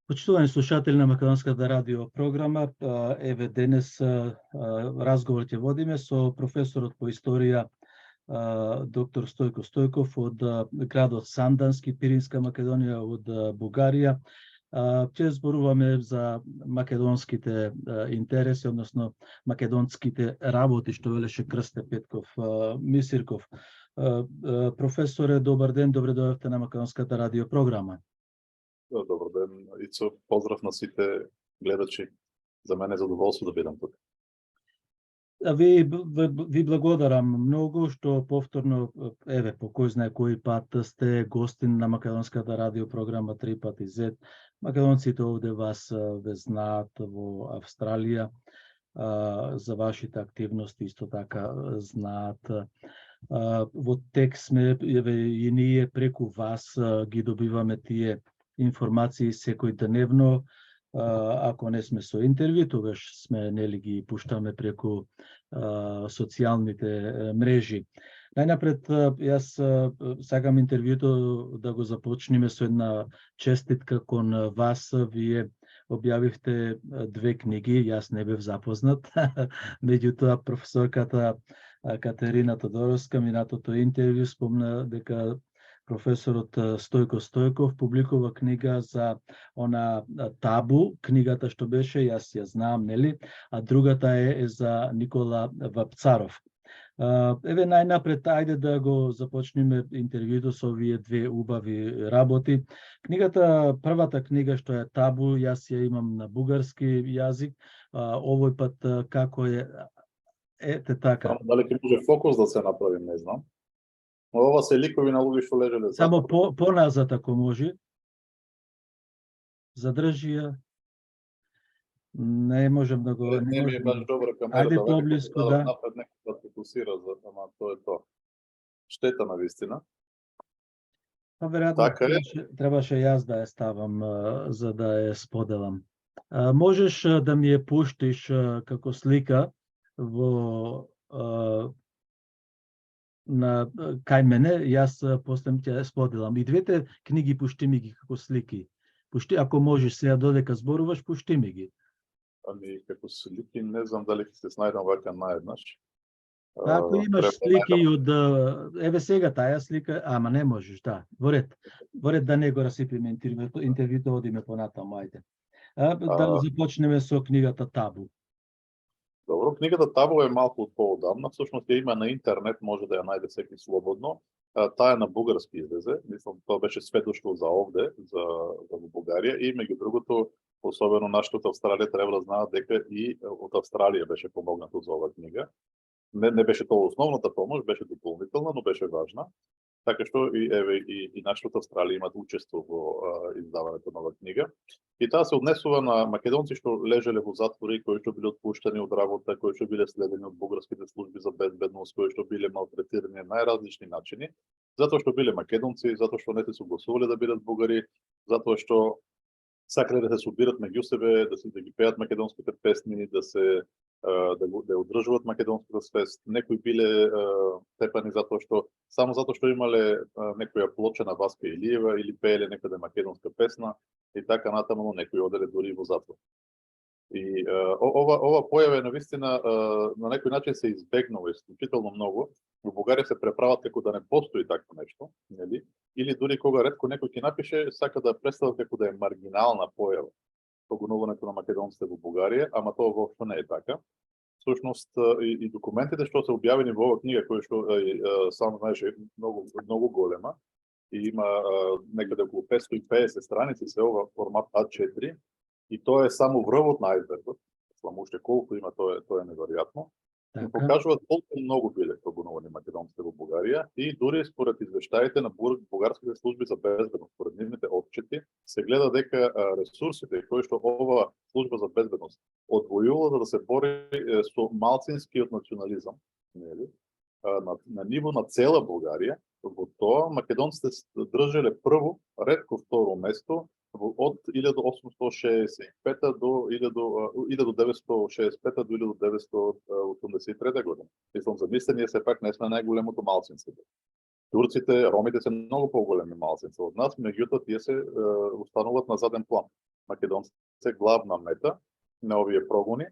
Почитувани слушатели на Македонската радио програма, еве денес разговор ќе водиме со професорот по историја доктор Стојко Стојков од градот Сандански, Пиринска Македонија, од Бугарија. Ќе зборуваме за македонските интереси, односно македонските работи, што велеше Крсте Петков Мисирков. Професоре, добар ден, добре дојдовте на Македонската радио програма. Добар ден, Ицо. Поздрав на сите гледачи. За мене е задоволство да бидам тук. Ви благодарам многу што повторно, еве, по кој знае кој пат сте гостин на Македонската радио програма 3 пати Z. Македонците овде вас ве знаат во Австралија, за вашите активности исто така знаат. Во тек сме, еве, и ние преку вас ги добиваме тие информации секој дневно. Ако не сме со интервју, тогаш сме, нели, ги пуштаме преку социјалните мрежи. Најнапред, јас сакам интервјуто да го започнеме со една честитка кон вас. Вие објавивте 2 книги, јас не бев запознат. Меѓутоа, професорката Катерина Тодоровска, минатото интервју, спомна дека професорот Стојко Стојков публикува книга за она табу, книгата што беше, јас ја знам, нели, а другата е за Никола Вапцаров. Еве, најнапред, ајде да го започнеме интервјуто со овие 2 убави работи. Книгата, првата книга што е табу, јас ја имам на бугарски јазик, овој пат како е, ете така. Дали ќе може фокус да се направи, не знам. Ова се ликови на луѓе што лежеле за. Само поназад ако може. Задржи ја. Не можем да го... Не ми е баш добра камерата. Ајде поблиску, да. Напред некој да фокусира, ама тоа е тоа. Штета на вистина. Па веројатно Така требаше јас да ја ставам за да ја споделам. Можеш да ми ја пуштиш како слика во на кај мене, јас после ќе споделам. И двете книги пушти ми ги како слики. Пушти, ако можеш сега додека зборуваш, пушти ми ги. Ами како слики, не знам дали ќе се снајдам вака наеднаш. Ако имаш слики од еве сега таа слика, ама не можеш, да. Во ред да не го расипиме интервјуто, одиме понатаму, ајде. Да започнеме со книгата Табу. Добро, книгата Табу е малку од поодамна, всушност ја има на интернет, може да ја најде секој слободно. Таа е на бугарски излезе, мислам тоа беше сведоштво за овде, за Бугарија, и меѓу другото, особено нашите од Австралија треба да знаат дека и од Австралија беше помогнато за оваа книга. Не беше тоа основната помош, беше дополнителна, но беше важна. Така што и нашите од Австралија имат учество во издавањето на оваа книга. И таа се однесува на македонци што лежеле во затвори, кои што биле отпуштени од работа, кои што биле следени од бугарските служби за безбедност, кои што биле малтретирани на најразлични начини, затоа што биле македонци, затоа што не се согласувале да бидат бугари, затоа што сакале да се собират меѓу себе, да ги пеат македонските песни, да одржуваат македонската свест. Некои биле тепани само затоа што имале некоја плоча на Васка Илиева или пееле некаде македонска песна и така натаму, некои оделе дури во затвор. И ова појава на вистина на некој начин се избегнува исклучително многу. Во Бугарија се преправат како да не постои такво нешто, нели? Или дури кога ретко некој ќе напише, сака да представи како да е маргинална појава погонувањето на македонците во Бугарија, ама тоа воопшто не е така. Всушност и документите што се објавени во оваа книга, која што само знаеше многу голема и има некаде околу 550 страници, се ова формат А4, и тоа е само врвот на ајсбергот. Само уште колку има, тоа е неверојатно. И покажуваат колку многу биле прогонувани македонците во Бугарија и дури според извештаите на бугарските служби за безбедност, според нивните отчети, се гледа дека ресурсите кои што ова служба за безбедност одвојува за да се бори со малцинскиот национализам, нели, на ниво на цела Бугарија, во тоа македонците држеле прво, ретко второ место од 1865 до 1965 до 1983 година. Мислам, замислете, ние сепак не сме најголемото малцинство. Турците, ромите се многу поголеми малцинства од нас, меѓутоа тие се устануваат на заден план. македонци се главна мета на овие прогони.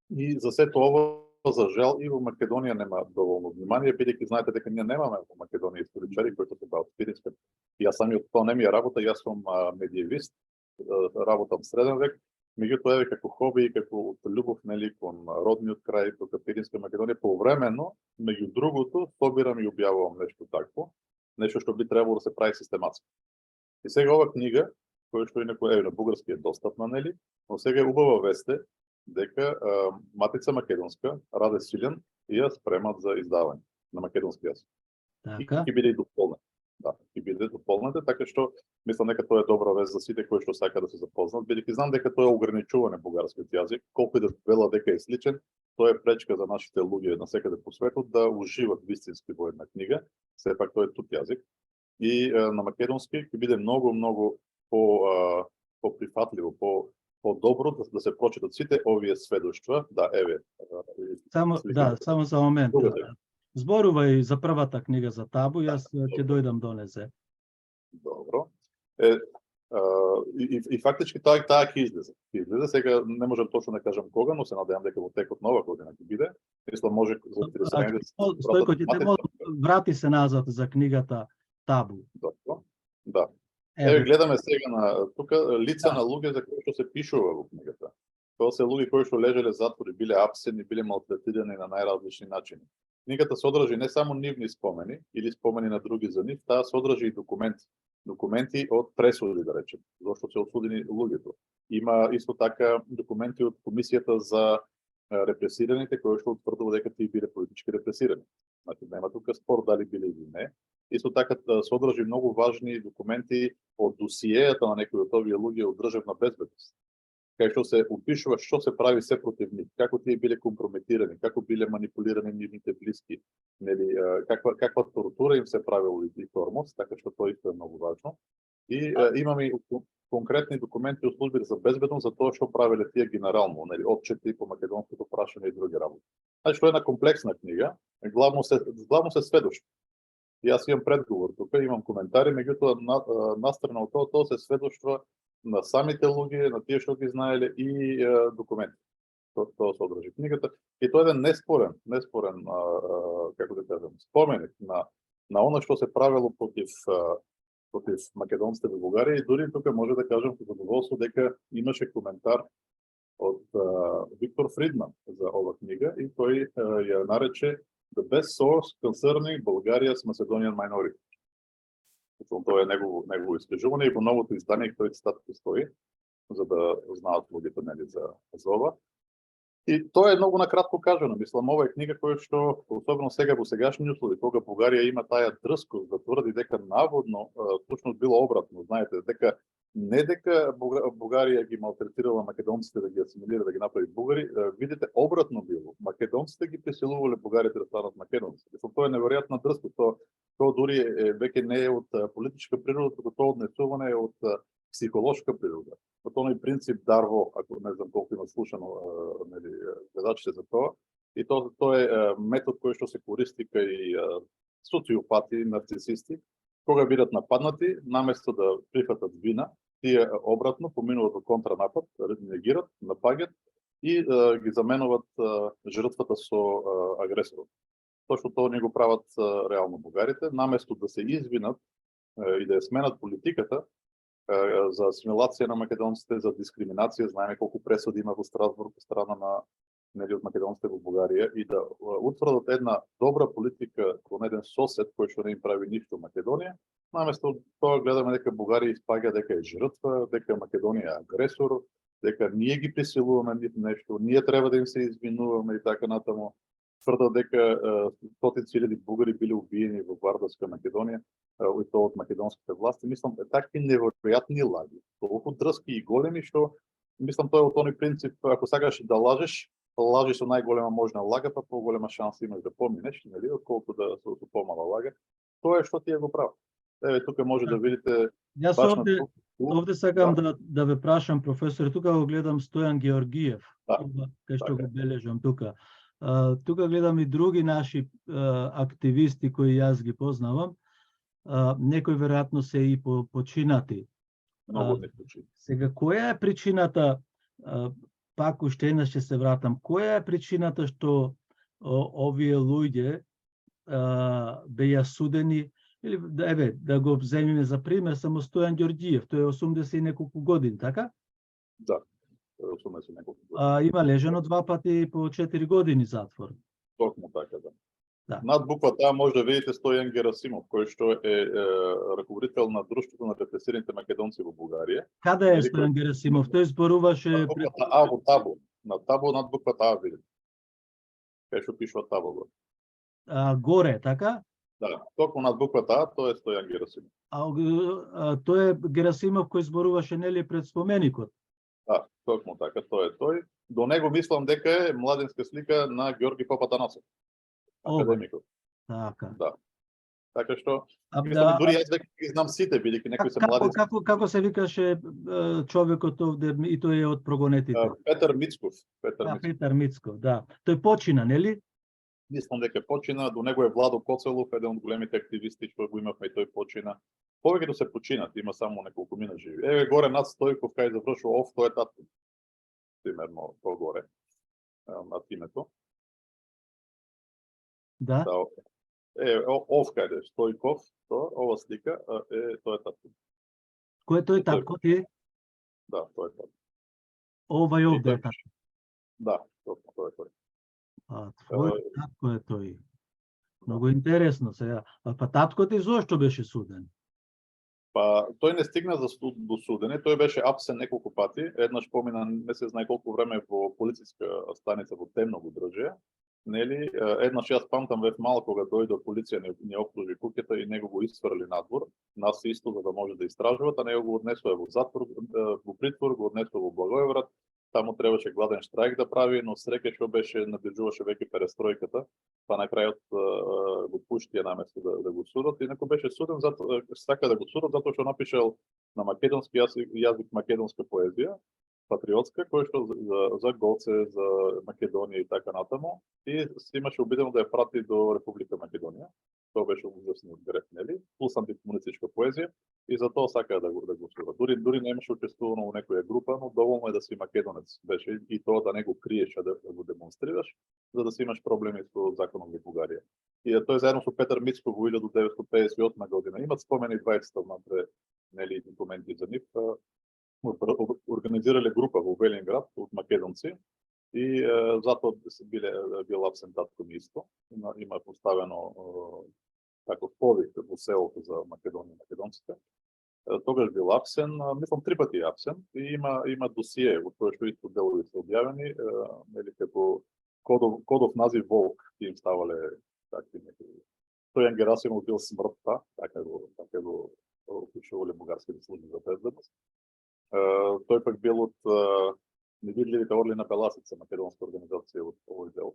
И за сето ово, за жал, и во Македонија нема доволно внимание, бидејќи знаете дека ние немаме во Македонија историчари кои се бават Пиринска. И јас самиот тоа не ми е работа, јас сум медиевист, работам среден век, меѓутоа еве како хоби и како љубов нели кон родниот крај тука Пиринска Македонија повремено, меѓу другото, собирам и објавувам нешто такво, нешто што би требало да се прави систематски. И сега ова книга, која што инаку на бугарски е достапна нели, но сега е убава весте дека Матица Македонска, Раде Силјан, ја спремат за издавање на македонски јазик. Така. И биде и дополнет. Да, и биде дополнете, така што мислам дека тоа е добра вест за сите кои што сака да се запознат, бидејќи знам дека тоа е ограничуване бугарскиот јазик, колку и да вела дека е сличен, тоа е пречка за нашите луѓе насекаде по светот да уживат вистински во една книга, сепак тоа е тук јазик. И на македонски ќе биде многу по-прифатливо, по-добро да се прочитат сите овие сведоштва. Да, еве. Само за момент. Зборувај за првата книга за табу, јас ќе дојдам до незе. Добро. И фактички таа ќе излезе. Сега не можам точно да кажам кога, но се надевам дека во текот на ова година ќе биде. Мислам може за 30 Стојко ќе те врати се назад за книгата Табу. Добро. Да. Еве гледаме сега на тука лица на луѓе за кои што се пишува во книгата. Тоа се луѓе кои што лежеле затвори, биле апсени, биле малтретирани на најразлични начини. Книгата содржи не само нивни спомени или спомени на други за нив, таа содржи и документи од пресуди, да речем, зашто се осудени луѓето. Има исто така документи од комисијата за репресираните кои што утврдува дека тие биле политички репресирани. Значи нема тука спор дали биле или не. Исто така содржи многу важни документи од досиејата на некои од овие луѓе од државна безбедност. Кај што се опишува што се прави се против нив, како тие биле компрометирани, како биле манипулирани нивните блиски, нели каква тортура им се правела и тормоз, така што тоа исто е многу важно. И имаме и конкретни документи од службите за безбедност за тоа што правеле тие генерално, нели отчети по македонското прашање и други работи. Значи што е една комплексна книга, главно се сведоштва. Јас имам предговор тука, имам коментари, меѓутоа настрана од тоа се сведоштва на самите луѓе, на тие што ги знаеле и документи. Тоа содржи книгата. И тоа е еден неспорен, како да кажам, споменик на она што се правело против македонците во Бугарија и дури тука може да кажам со задоволство дека имаше коментар од Виктор Фридман за ова книга и тој ја нарече The best source concerning Bulgaria's Macedonian minority. Тоа е негово искажување и во новото издание тој цитат стои, за да знаат луѓето нели за ова. И тоа е многу накратко кажано. Мислам, ова е книга која што, особено сега во сегашни услови, кога Бугарија има таа дрскост да тврди дека наводно всушност било обратно. Знаете, дека не дека Бугарија ги малтретирала македонците да ги асимилира, да ги направи бугари, видите, обратно било. Македонците ги присилувале бугарите да станат македонци. Тоа е неверојатна дрскост. Тоа дури веќе не е од политичка природа, туку тоа однесување е од психолошка природа. Тоа е принцип Дарво, ако не знам колку има слушано нели гледачите за тоа. И тоа е метод кој што се користи кај социопати, нарцисисти, кога бидат нападнати, наместо да прифатат вина, тие обратно поминуваат во контранапад, реагират, напаѓат и ги заменуваат жртвата со агресорот. Тоа што тоа не го прават реално бугарите, наместо да се извинат и да ја сменат политиката за асимилација на македонците, за дискриминација, знаеме колку пресуди има во Страсбург по страна на нели од македонците во Бугарија и да утврдат една добра политика кон еден сосед кој што не им прави ништо Македонија, наместо тоа гледаме дека Бугарија испаѓа дека е жртва, дека Македонија е агресор, дека ние ги присилуваме нешто, ние треба да им се извинуваме и така натаму. Тврдат дека стотици илјади бугари биле убиени во Вардарска Македонија и тоа од македонските власти. Мислам, такви неверојатни лаги, толку дрски и големи што мислам тоа е од тој принцип, ако сакаш да лажеш со најголема можна лага, па поголема шанса имаш да поминеш, нели, отколку да со помала лага. Тоа е што тие го прават. Еве тука може да видите. Јас овде сакам да ве прашам, професор, тука го гледам Стојан Георгиев, кај што го бележам тука. Тука гледам и други наши активисти кои јас ги познавам. Некои веројатно се и починати. Многу од нив причини. Сега, која е причината, пак уште еднаш ќе се вратам, која е причината што овие луѓе беа судени, или да го земиме за пример само Стојан Ѓорѓиев, тој е 80 и неколку години, така? Да, 80 и неколку години. Има лежано 2 пати по 4 години затвор. Токму така, да. Да. Над буква таа може да видите Стојан Герасимов, кој што е раководител на Друштвото на репресираните македонци во Бугарија. Каде е Стојан Герасимов? Тој зборуваше Над буквата А во табо. На табо над буквата А видите. Кај што пишува табо. Горе, така? Да, токму над буквата А, тоа е Стојан Герасимов. Тој е Герасимов кој зборуваше нели пред споменикот. Да, токму така, тоа е тој. До него мислам дека е младенска слика на Ѓорги Папатанасов. Академикот. Така. Да. Така што мислам дури јас дека ги знам сите, бидејќи некои се млади. Како се викаше човекот овде и тој е од прогонетите? Петар Мицков. Петар Мицков, да. Тој почина, нели? Мислам дека почина, до него е Владо Коцелов, еден од големите активисти што го имавме и тој почина. Повеќето се починат, има само неколку мина живи. Еве горе над Стојков кај завршува тоа е татко. Примерно погоре над името. Да. Каде Стојков, ова слика тоа е татко. Кој е тој татко ти? Да, тоа е татко. Ова е овде татко. Да, тоа е тој. Твој татко е тој. Многу интересно сега. Па татко ти зошто беше суден? Па тој не стигна до судење, тој беше апсен неколку пати, еднаш помина не се знае колку време во полициска станица во Темно го држеа. Нели, еднаш јас памтам веќе мало кога дојде полиција не опружи куќата и него го исфрли надвор, нас исто за да може да истражуваат, а него го однесува во затвор, во притвор, го однесува во Благоевград. Таму требаше гладен штрајк да прави, но среќа што беше наближуваше веќе перестројката, па на крајот го пуштија наместо да го судат, инаку беше суден затоа сака да го судат затоа што напишал на македонски јазик македонска поезија, патриотска, која што за Гоце, за Македонија и така натаму, и се имаше обидено да ја прати до Република Македонија. Тоа беше ужасен греф, нели? Плюс антикомунистичка поезија, и за тоа сакаа да го судат. Дури не имаше учествувано во некоја група, но доволно е да си македонец беше и тоа да не го криеш, а да го демонстрираш, за да си имаш проблеми со законот во Бугарија. И тој заедно со Петар Мицков во 1958 година имат спомени двајцата внатре, нели, документи за нив, организирале група во Велинград од македонци и затоа бил абсент татко ми исто. Има поставено таков повик во селото за Македонија македонците. Тогаш бил абсен, мислам 3 пати абсен, и има досие во кое што исто делови се објавени, нели како кодов назив Волк, им ставале такви некои. Стојан Герасимов бил смртта, така го опишувале бугарските служби за безбедност. Тој пак бил од невидливите орли на Беласица, македонска организација од овој дел.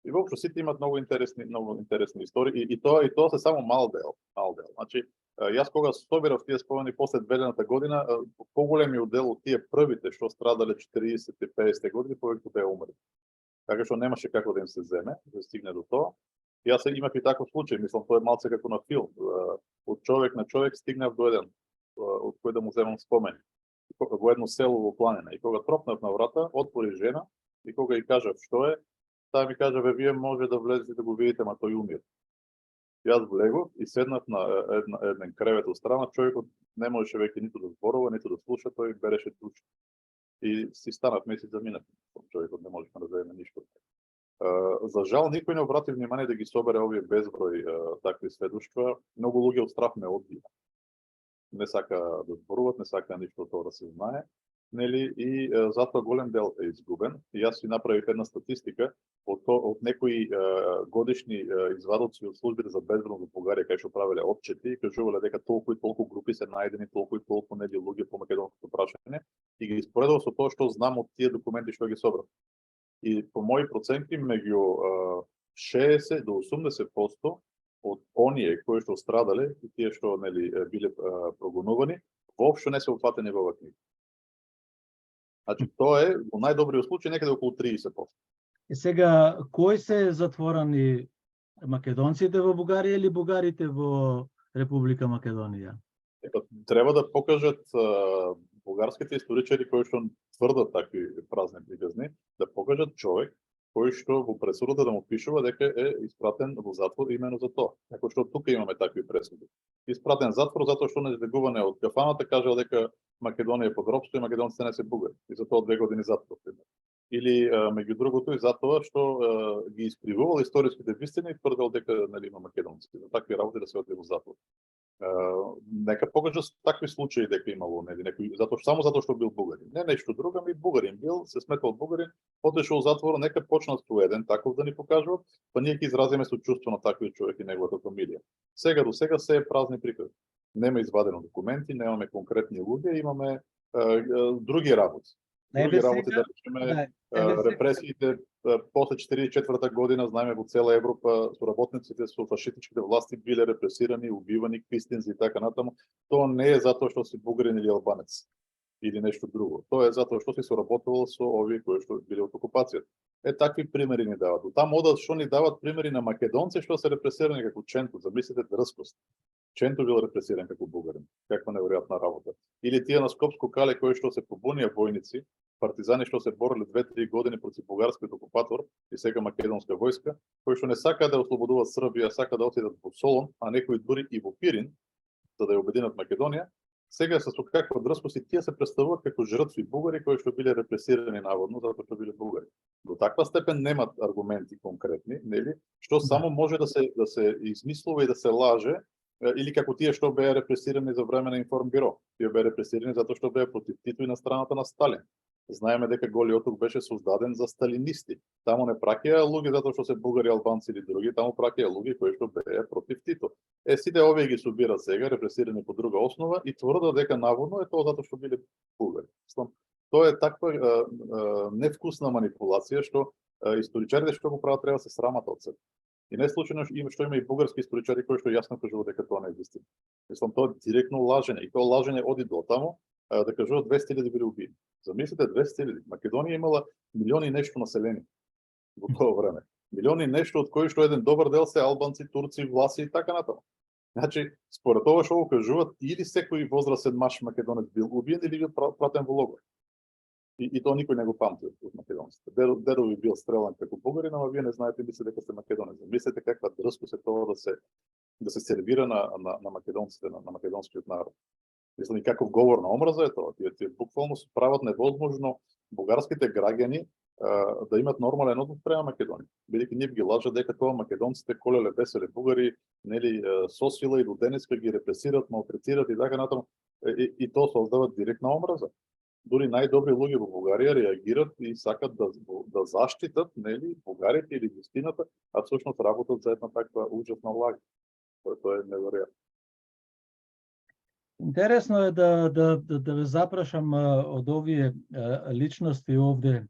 И воопшто сите имат многу интересни истории и тоа се само мал дел. Значи, јас кога собирав тие спомени после 2000 година, поголемиот дел од тие првите што страдале 40 и 50 години повеќе беа умрли. Така што немаше како да им се земе, да стигне до тоа. Јас имав и таков случај, мислам тоа е малце како на филм. Од човек на човек стигнав до еден од кој да му земам спомени. Во едно село во планина. И кога тропнав на врата, отвори жена и кога ја кажав што е, таа ми кажа, вие може да влезете да го видите, ма тој умир. Јас влегов и седнав на еден кревет од страна, човекот не можеше веќе ниту да зборува, ниту да слуша, тој береше туч. И си станав месец за минат. Човекот не можеше да земе ништо. За жал, никој не обрати внимание да ги собере овие безброј такви сведоштва. Многу луѓе од страх ме одбија. Не сака да зборуваат, не сака ништо тоа да се знае. Нели, и затоа голем дел е изгубен. И јас си направив една статистика од некои годишни извадоци од службите за безбедност во Бугарија, кај што правеле отчети и кажувале дека толку и толку групи се најдени, толку и толку нели луѓе по македонското прашање, и ги испоредував со тоа што знам од тие документи што ги собрав. И по мои проценки меѓу 60 до 80% од оние кои што страдале и тие што нели биле прогонувани, воопшто не се опфатени во оваа книга. Значи тоа е во најдобриот случај некаде околу 30%. И сега кои се затворени, македонците во Бугарија или бугарите во Република Македонија? Треба да покажат бугарските историчари кои што тврдат такви празни приказни, да покажат човек кој што во пресудата да му пишува дека е испратен во затвор именно за тоа. Како што тука имаме такви пресуди. Испратен затвор затоа што на избегување од кафаната кажал дека Македонија е под ропство и македонците не се бугари. И за тоа 2 години затвор. Или меѓу другото и затоа што ги искривувал историските вистини и тврдел дека нели има македонци. За такви работи да се оди во затвор. Нека покажат такви случаи дека имало нели некој само затоа што бил бугарин. Не нешто друго, ами бугарин бил, се сметал бугарин, отишол во затвор, нека почнат со еден таков да ни покажуват, па ние ќе изразиме сочувство на таквиот човек и неговата фамилија. Сега до сега се е празни приказни. Нема извадено документи, немаме конкретни луѓе, имаме други работи. Други работи да речеме репресиите после 44 година, знаеме во цела Европа соработниците со фашистичките власти биле репресирани, убивани, квистинзи и така натаму. Тоа не е затоа што си бугарин или албанец или нешто друго. Тоа е затоа што си соработувал со овие кои што биле од окупацијата. Такви примери ни дават. Таму одат што ни дават примери на македонци што се репресирани како Ченто. Замислете дрскост. Ченто бил репресиран како бугарин. Каква неверојатна работа. Или тие на Скопско кале кои што се побунија војници, партизани што се бореле 2-3 години против бугарскиот окупатор и сега македонска војска, кои што не сакаат да ослободуваат Србија, сакаат да отидат во Солон, а некои дури и во Пирин, за да ја обединат Македонија, сега со каква дрскост и тие се представуваат како жртви бугари кои што биле репресирани наводно затоа што биле бугари. До таква степен немат аргументи конкретни, нели, што само може да се измислува и да се лаже, или како тие што беа репресирани за време на Информбиро. Тие беа репресирани затоа што беа против Тито и на страната на Сталин. Знаеме дека Голи оток беше создаден за сталинисти. Таму не праќаја луѓе затоа што се бугари, албанци или други, таму праќаја луѓе кои што беа против Тито. Сите овие ги собират сега, репресирани по друга основа и тврдат дека наводно е тоа затоа што биле бугари. Тоа е таква невкусна манипулација што историчарите што го прават треба да се срамат од себе. И не случајно што има и бугарски историчари кои што јасно кажуваат дека тоа не е вистина. Тоа е директно лажење и тоа лажење оди до таму да кажуват 200.000 били убиени. Замислете 200.000. Македонија имала милиони и нешто населени во тоа време. Милиони и нешто од кои што еден добар дел се албанци, турци, власи и така натаму. Значи, според тоа што го кажуват, или секој возрастен маж македонец бил убиен или бил пратен во логор. И тоа никој не го памти од македонците. Дедо ви бил стрелан како бугарин, ама вие не знаете, мислите дека сте македонец. Мислете каква дрскост е тоа да се сервира на македонците, на македонскиот народ. Мислам и каков говор на омраза е тоа. Тие буквално прават невозможно бугарските граѓани да имат нормален однос према Македонија. Бидејќи нив ги лажат дека тоа македонците колеле, беселе бугари, нели со сила и до денеска ги репресираат, малтретираат и така натаму. И тоа создава директна омраза. Дури најдобри луѓе во Бугарија реагираат и сакат да заштитат, нели, бугарите или вистината, а всушност работат за една таква ужасна лага. Тоа е неверојатно. Интересно е да ве запрашам од овие личности овде,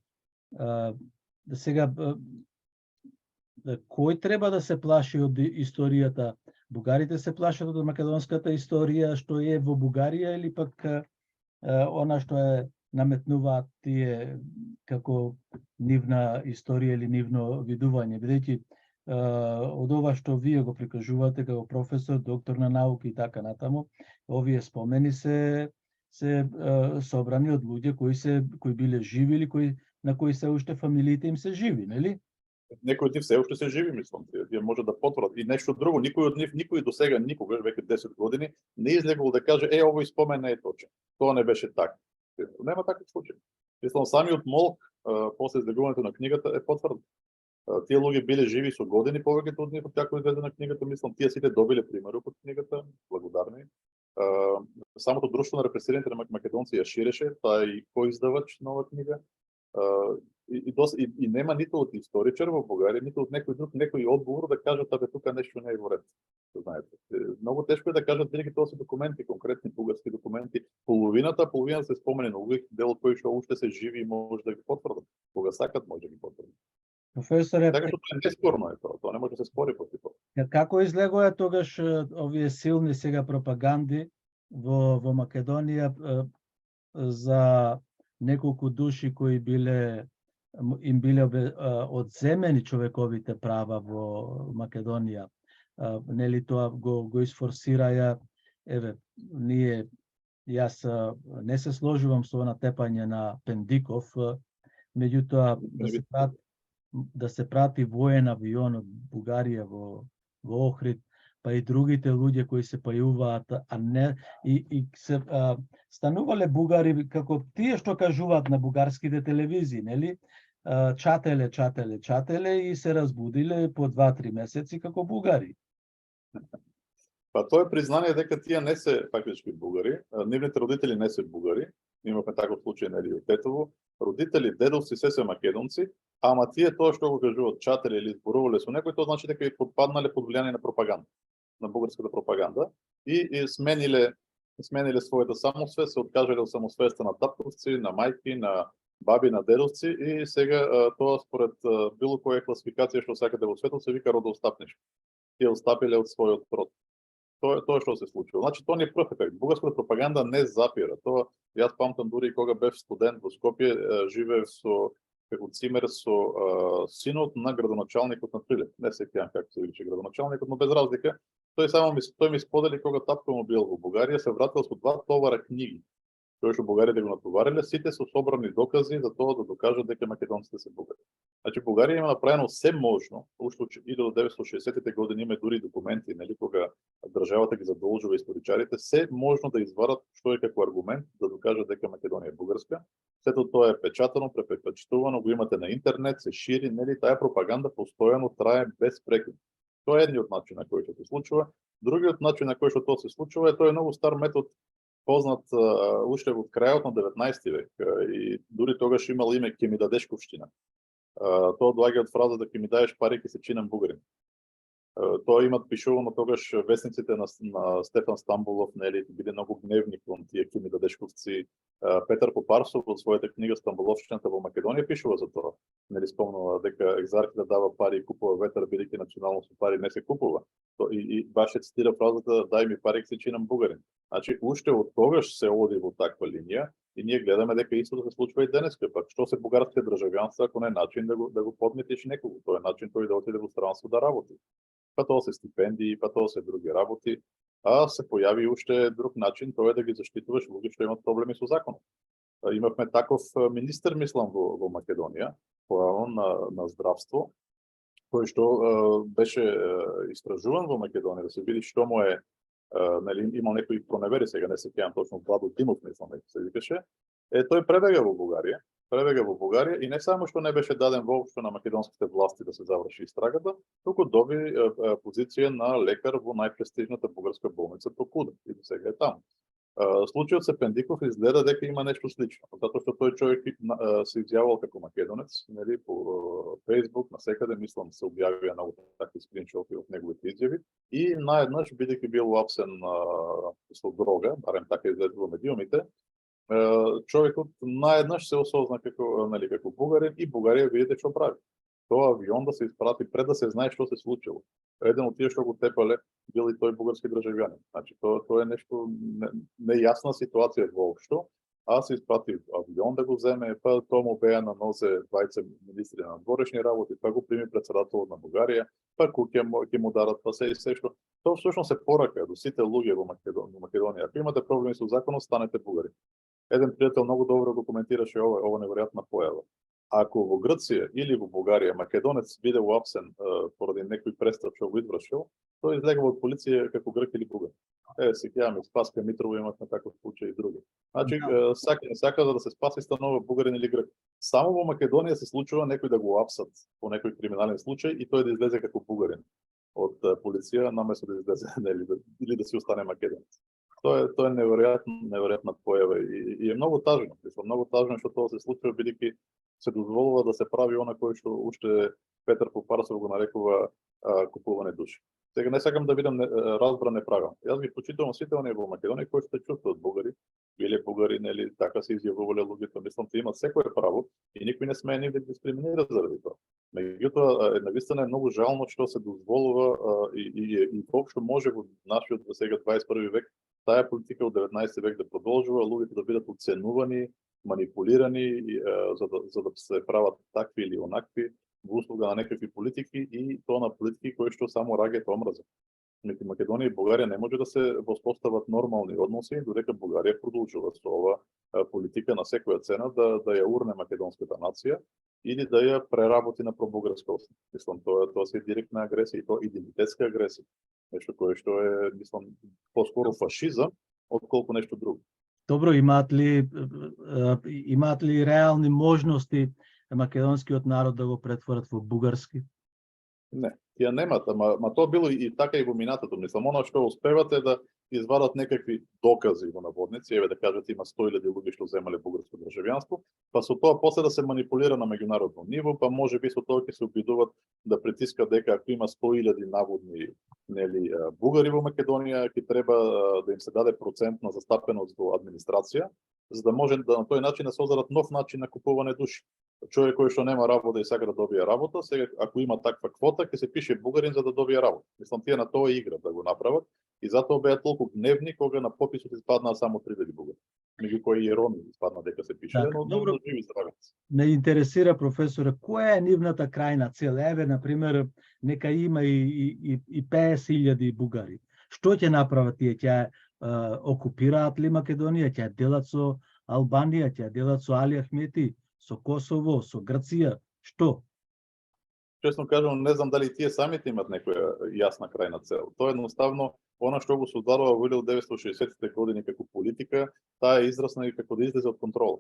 сега кој треба да се плаши од историјата? Бугарите се плашат од македонската историја што е во Бугарија или пак она што е наметнуваат тие како нивна историја или нивно видување, бидејќи од ова што вие го прикажувате како професор, доктор на науки и така натаму, овие спомени се собрани од луѓе кои биле живи или на кои се уште фамилиите им се живи, нели? Некои од нив се уште се живи, мислам. Тие може да потврдат. И нешто друго, никој од нив, никој до сега, никогаш, веќе 10 години, не излегол да каже, овој спомен не е точен. Тоа не беше така. Нема таков случај. Мислам, самиот Молк, после излегувањето на книгата, е потврден. Тие луѓе биле живи со години, повеќето од нив од како излезе на книгата, мислам, тие сите добиле примерок од книгата, благодарни. Самото друштво на репресираните на македонци ја ширеше, таа и коиздавач на оваа книга. И нема ниту од историчар во Бугарија, ниту од некој друг, некој одговор да кажат абе тука нешто не е во ред. Знаете, многу тешко е да кажат бидејќи тоа се документи, конкретни бугарски документи. Половината се спомени на луѓе, дел кои што уште се живи и може да ги потврдат. Кога сакат може да ги потврдат. Професоре, така што тоа е неспорно е тоа не може да се спори против тоа. Како излегува тогаш овие силни сега пропаганди во Македонија за неколку души кои им биле одземени човековите права во Македонија? Нели тоа го изфорсираја еве, јас не се сложувам со натепање на Пендиков, меѓутоа да се прати воен авион од Бугарија во Охрид, па и другите луѓе кои се пајуваат, а не и се станувале бугари како тие што кажуваат на бугарските телевизии, нели? Чателе и се разбудиле по 2-3 месеци како бугари. Па тоа е признание дека тие не се фактички бугари, нивните родители не се бугари. Имавме таков случај нели од Тетово. Родители, дедовци се македонци, ама тие тоа што го кажуваат чатели или зборувале со некој, тоа значи дека и подпаднале под влијание на пропаганда, на бугарската пропаганда и смениле својата самосвест, се откажале од самосвеста на татковци, на мајки, на баби, на дедовци и сега тоа според било која класификација што сакате во светот се вика родоостапнички. Тие остапиле од својот род. Тоа што се случило. Значи тоа не е прв ефект. Бугарската пропаганда не запира. Тоа јас памтам дури и кога бев студент во Скопје, живеев како цимер со синот на градоначалникот на Прилеп. Не се сеќавам како се викаше градоначалникот, но без разлика, тој ми сподели кога татко му бил во Бугарија, се вратил со 2 товара книги, кои што бугарите го натовариле, сите со собрани докази за тоа да докажат дека македонците се бугари. Значи Бугарија има направено се можно, уште и до 1960-тите години има дури документи, нели, кога државата ги задолжува историчарите, се можно да изварат што е како аргумент да докажат дека Македонија е бугарска. Сето тоа е печатано, препечатувано, го имате на интернет, се шири, нели, таа пропаганда постојано трае без прекин. Тоа е едниот начин на кој што се случува. Другиот начин на кој што тоа се случува е тоа е многу стар метод, познат уште во крајот на 19 век и дури тогаш имал име ќе ми дадеш купштина. Тоа доаѓа од фразата ќе ми даеш пари ќе се чинам бугарин. Тоа имат пишувано тогаш весниците на Стефан Стамболов, нели, биле многу гневни кон тие ќе ми дадеш купци. Петар Попарсов во својата книга Стамболовщината во Македонија пишува за тоа. Нели спомнува дека екзархите дава пари и купува ветар, бидејќи национално со пари не се купува. И баш цитира фразата дај ми пари ќе се чинам бугарин. Значи уште од тогаш се оди во таква линија и ние гледаме дека истото се случува и денеска. Пак што се бугарските државјанства ако не е начин да го подмитиш некого, тоа е начин тој да отиде во странство да работи. Па тоа се стипендии, па тоа се други работи, а се појави уште друг начин, тоа е да ги заштитуваш луѓе што имат проблеми со законот. Имавме таков министер, мислам, во Македонија, појавен на здравство, кој што беше истражуван во Македонија, да се види што му е, нели, имал некои проневери, сега не се сеќавам точно, Владо Димов, мислам, дека се викаше. Тој пребега во Бугарија и не само што не беше даден воопшто на македонските власти да се заврши истрагата, туку доби позиција на лекар во најпрестижната бугарска болница Токуда и до сега е таму. Случајот со Пендиков изгледа дека има нешто слично, затоа што тој човек се изјавувал како македонец, нели, по Facebook, на секаде, мислам, се објавија многу такви скриншоти од неговите изјави и наеднаш, бидејќи бил уапсен со дрога, барем така изгледа во медиумите, човекот наеднаш се осозна како, нели, како бугарин и Бугарија видите што прави. Тоа авион да се испрати пред да се знае што се случило. Еден од тие што го тепале бил и тој бугарски државјанин. Значи тоа е нешто нејасна ситуација воопшто, а се испрати авион да го земе, па тоа му беа на нозе двајца министри на надворешни работи, па го прими претседателот на Бугарија, па куќе ќе му дарат, па се што. Тоа всушност се порака до сите луѓе во Македонија. Ако имате проблеми со законот, станете бугари. Еден пријател многу добро го коментираше ова неверојатна појава. Ако во Грција или во Бугарија македонец биде уапсен поради некој престап што го извршил, тој излегува од полиција како грк или бугар. Сеќаваме, Спаска Митрова имавме таков случај и други. Значи, сака за да се спаси станува бугарин или грк. Само во Македонија се случува некој да го уапсат по некој криминален случај и тој да излезе како бугарин од полиција, наместо да излезе или да си остане македонец. Тоа е неверојатна појава и е многу тажно. Многу тажно што тоа се случува, бидејќи се дозволува да се прави она кој што уште Петар Попарсов го нарекува купување души. Сега не сакам да видам разбран неправилно. Јас ги почитувам сите оние во Македонија кои што чувствуваат бугари, биле бугари, нели, така се изјавувале луѓето, мислам че имат секое право и никој не смее ни да дискриминира заради тоа. Меѓутоа, навистина е многу жално што се дозволува и воопшто може во нашиот сега 21 век таа политика од 19 век да продолжува, луѓето да бидат оценувани, манипулирани за да се прават такви или онакви во услуга на некакви политики и тоа на политики кои што само раѓаат омраза. Меѓу Македонија и Бугарија не може да се воспостават нормални односи, додека Бугарија продолжува со ова политика на секоја цена да ја урне македонската нација или да ја преработи на пробугарска основа. Мислам, тоа се директна агресија и тоа идентитетска агресија. Нешто кое што е, мислам, поскоро фашизам, отколку нешто друго. Добро, имаат ли реални можности македонскиот народ да го претворат во бугарски? Не, тие немат, ама тоа било и така и во минатото. Мислам, она што успевате да извадат некакви докази во наводници, еве да кажат има 100.000 луѓе што земале бугарско државјанство, па со тоа после да се манипулира на меѓународно ниво, па можеби со тоа ќе се обидуваат да притискат дека ако има 100.000 наводни бугари во Македонија, ќе треба да им се даде процентна застапеност во администрација, за да може да на тој начин да создарат нов начин на купување души. Човек кој што нема работа и сака да добие работа, сега ако има таква квота, ќе се пише бугарин за да добие работа. Мислам, тие на тоа играт да го направат и затоа беа толку гневни кога на пописот испаднаа само 3.000 бугари. Меѓу кои и роми испадна дека се пише, но добро живи здравец. Ме интересира, професоре, која е нивната крајна цел? Еве, например, нека има и 50.000 бугари. Што ќе направат тие? Ќе окупираат ли Македонија? Ќе делат со Албанија? Ќе делат со Али Ахмети? Со Косово? Со Грција? Што? Честно кажам, не знам дали тие самите имат некоја јасна крајна цел. Тоа едноставно, она што го создадува во 1960-те години како политика, таа е израсна и како да излезе од контрола.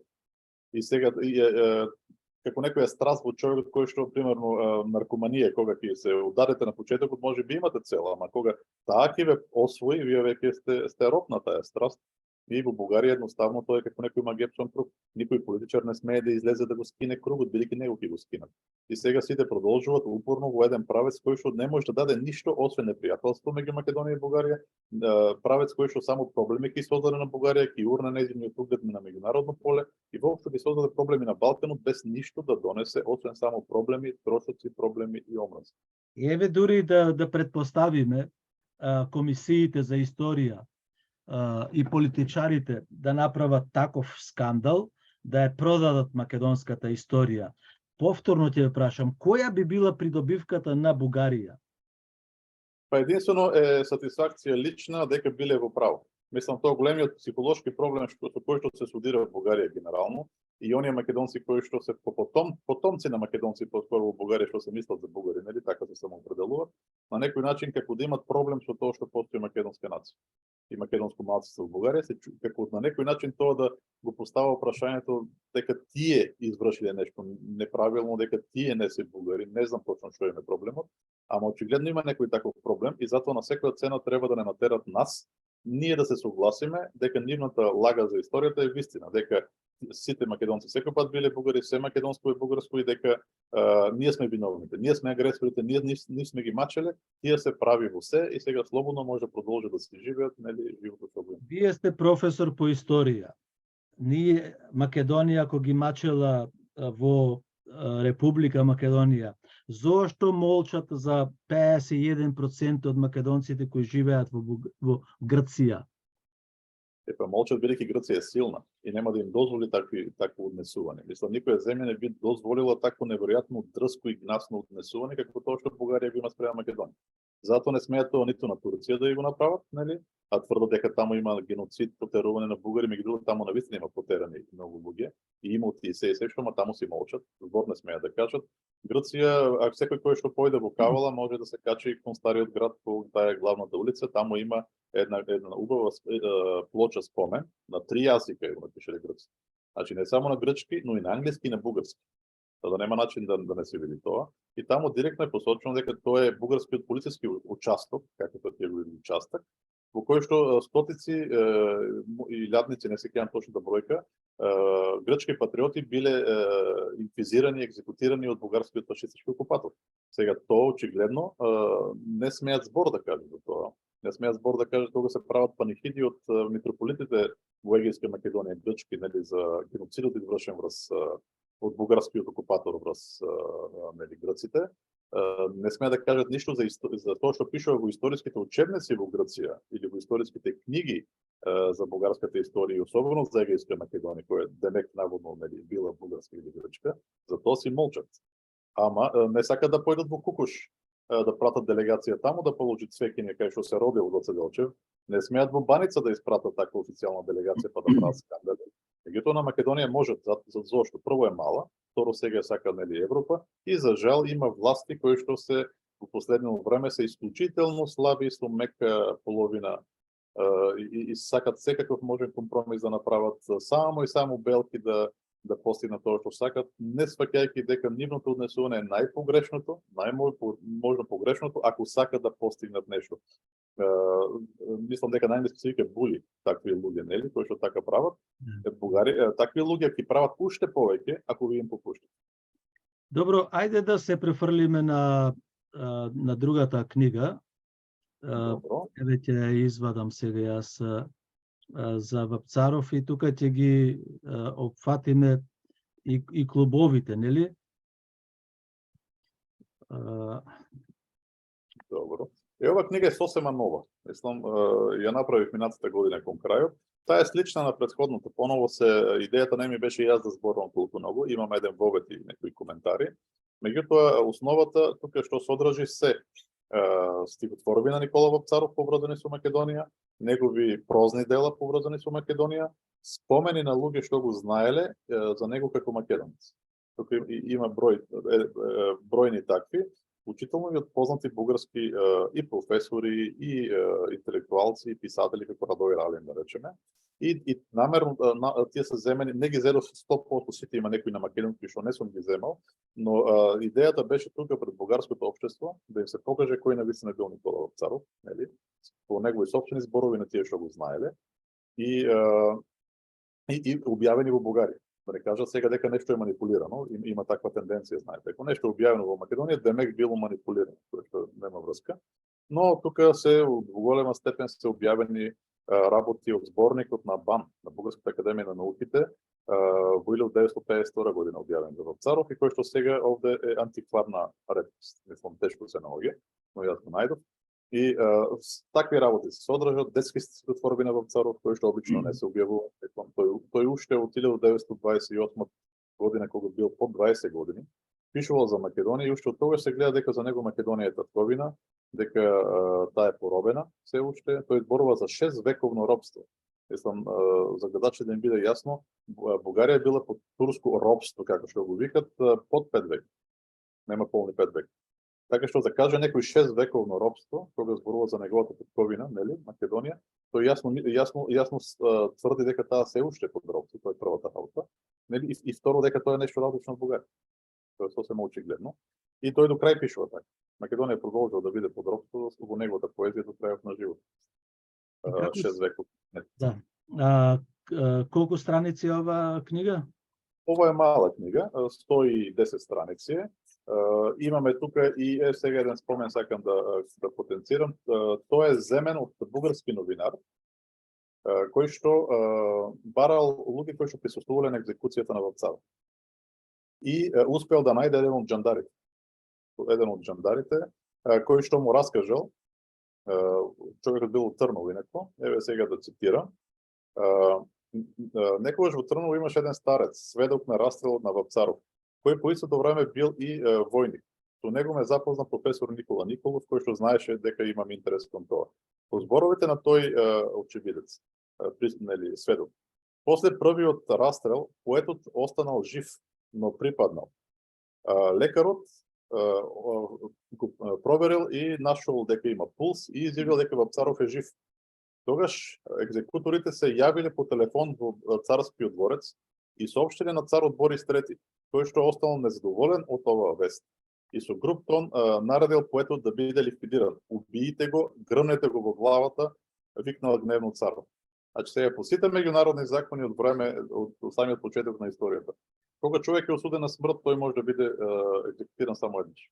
И сега како некоја страст во човекот кој што примерно наркоманија, кога ќе се ударите на почетокот, може би имате цел, ама кога таа ќе ве освои, вие веќе сте роб на таа страст. И во Бугарија едноставно тоа е како некој магепсон круг. Никој политичар не смее да излезе да го скине кругот, бидејќи него ќе го скинат. И сега сите продолжуваат упорно во еден правец кој што не може да даде ништо освен непријателство меѓу Македонија и Бугарија, правец кој што само проблеми ќе создаде на Бугарија, ќе урне нејзиниот углед на меѓународно поле и воопшто ќе создаде проблеми на Балканот без ништо да донесе освен само проблеми, трошоци, проблеми и омраз. Еве дури да предпоставиме комисиите за историја и политичарите да направат таков скандал, да ја продадат македонската историја. Повторно ќе ве прашам, која би била придобивката на Бугарија? Па единствено е сатисфакција лична дека биле во право. Мислам, тоа големиот психолошки проблем со кој што се судира во Бугарија генерално, и оние македонци кои што се потомци на македонци поскоро во Бугарија што се мислат за бугари, нели така се самоопределуваат, на некој начин како да имат проблем со тоа што постои македонска нација и македонско малцинство во Бугарија, се како на некој начин тоа да го постава прашањето дека тие извршиле нешто неправилно, дека тие не се бугари, не знам точно што е проблемот, ама очигледно има некој таков проблем и затоа на секоја цена треба да не натерат нас, ние да се согласиме дека нивната лага за историјата е вистина, дека сите македонци секој пат биле бугари, се македонско и бугарско и дека ние сме виновните, ние сме агресорите, ние сме ги мачеле, тие се прави во се и сега слободно може да продолжи да се живеат, нели, животот со го. Вие сте професор по историја. Ние Македонија ако ги мачела во Република Македонија, зошто молчат за 51% од македонците кои живеат во Грција? Епа молчат бидејќи Грција е силна и нема да им дозволи такво однесување. Мислам, никоја земја не би дозволила такво неверојатно дрско и гнасно однесување како тоа што Бугарија го има спрема Македонија. Затоа не смеат тоа ниту на Турција да го направат, нели? А тврдат дека таму има геноцид, потерување на бугари, меѓу другото таму навистина има потерани многу луѓе и имоти и се што, ама таму си молчат, збор не смеат да кажат. Грција, ако секој кој што појде во Кавала, може да се качи кон стариот град по таа главната улица, таму има една убава плоча спомен на 3 јазика го напишале грци. Значи не само на грчки, но и на англиски и на бугарски. Да нема начин да не се види тоа. И таму директно е посочено дека тоа е бугарскиот полициски участок, како тоа ќе го види участок, во кој што стотици и илјадници, не се сеќавам точната бројка, грчки патриоти биле инквизирани и екзекутирани од бугарскиот фашистички окупатор. Сега тоа очигледно не смеат збор да кажат за тоа. Не смеат збор да кажат кога се прават панихиди од митрополитите во Егејска Македонија и грчки, нели, за геноцидот извршен врз од бугарскиот окупатор врз нели грците. Не смеа да кажат ништо за тоа што пишува во историските учебници во Грција или во историските книги за бугарската историја, особено за Егејска Македонија, која демек наводно нели била бугарска или грчка, за тоа си молчат. Ама не сакат да појдат во кукуш. да пратат делегација таму да получи цвеќиња кај што се родил Гоце Делчев. Не смеат во Баница да испратат таква официјална делегација па да прават скандал. Меѓутоа на Македонија може, зашто прво е мала, второ сега сака нели Европа и за жал има власти кои што се во последно време се исклучително слаби со мека половина и сакат секаков можен компромис да направат само и само белки да постигнат тоа што сакат, не сваќајќи дека нивното однесување е најпогрешното, најможно погрешното ако сакат да постигнат нешто. Мислам дека најмисло се вика були такви луѓе, нели, кои што така прават. Такви луѓе ќе прават уште повеќе ако ви им попуштите. Добро, ајде да се префрлиме на другата книга. Добро. Еве ќе ја извадам сега јас за Вапцаров и тука ќе ги опфатиме и клубовите, нели? Добро. Ова книга е сосема нова. Мислам, ја направив минатата година кон крајот. Таа е слична на претходната. Поново идејата не ми беше јас да зборувам толку многу, имам еден вовет и некои коментари. Меѓутоа, основата тука што содржи се стихотворби на Никола Вапцаров поврзани со Македонија, негови прозни дела поврзани со Македонија, спомени на луѓе што го знаеле за него како македонец. Тука има бројни такви, вклучително и од познати бугарски и професори, и интелектуалци, и писатели како Радој Ралин, да речеме. И намерно тие се земени, не ги зедов 100%, сите има некои на македонски што не сум ги земал, но идејата беше тука пред бугарското општество да им се покаже кој навистина бил Никола Вапцаров, нели? По негови сопствени зборови на тие што го знаеле и објавени во Бугарија. Да не кажат сега дека нешто е манипулирано, има таква тенденција, знаете. Ако нешто е објавено во Македонија, демек било манипулирано, што нема врска. Но тука во голема степен се објавени работи од зборникот на БАН, на Бугарската академија на науките, во 1952 година објавен за Вапцаров и кој што сега овде е антикварна реткост. Мислам, тешко се наоѓа, но јас го најдов. И такви работи се содржат, детски стихотворби на Вапцаров, кои што обично не се објавуваат. Тој уште од 1928 година, кога бил под 20 години, пишувал за Македонија и уште од тогаш се гледа дека за него Македонија е татковина, дека таа е поробена се уште. Тој зборува за 6 вековно робство. Мислам, за гледачите да им биде јасно, Бугарија била под турско робство, како што го викат, под 5 век. Нема полни 5 век. Така што да каже некој 6 вековно робство, кога зборува за неговата татковина, нели, Македонија, тој јасно тврди дека таа се уште под робство, тоа е првата работа, нели, и второ дека тоа е нешто различно од Бугарија. Тоа е сосема очигледно. И тој до крај пишува така. Македонија продолжува да биде под робство во неговата поезија до крајот на живот. 6 веков. Да. Колку страници е ова книга? Ова е мала книга, 110 страници. Имаме тука и сега еден спомен сакам да потенцирам. Тоа е земен од бугарски новинар, кој што барал луѓе кои што присуствувале на екзекуцијата на Вапцаров. И успел да најде еден од джандарите. Кој што му раскажал, човекот бил во Трново инаку, еве сега да цитирам. Некогаш во Трново имаше еден старец, сведок на расстрелот на Вапцаров, кој по истото време бил и војник. Со него ме запозна професор Никола Николов, кој што знаеше дека имам интерес кон тоа. По зборовите на тој очевидец, нели, сведок, после првиот расстрел, поетот останал жив, но припаднал. Лекарот го проверил и нашол дека има пулс и изјавил дека Вапцаров е жив. Тогаш екзекуторите се јавиле по телефон во царскиот дворец и соопштиле на царот Борис III, кој што останал незадоволен од оваа вест. И со груб тон наредил поетот да биде ликвидиран. Убиите го, грмнете го во главата, викнал гневно царот. Значи сега по сите меѓународни закони од време од самиот почеток на историјата. Кога човек е осуден на смрт, тој може да биде екзекутиран само еднаш.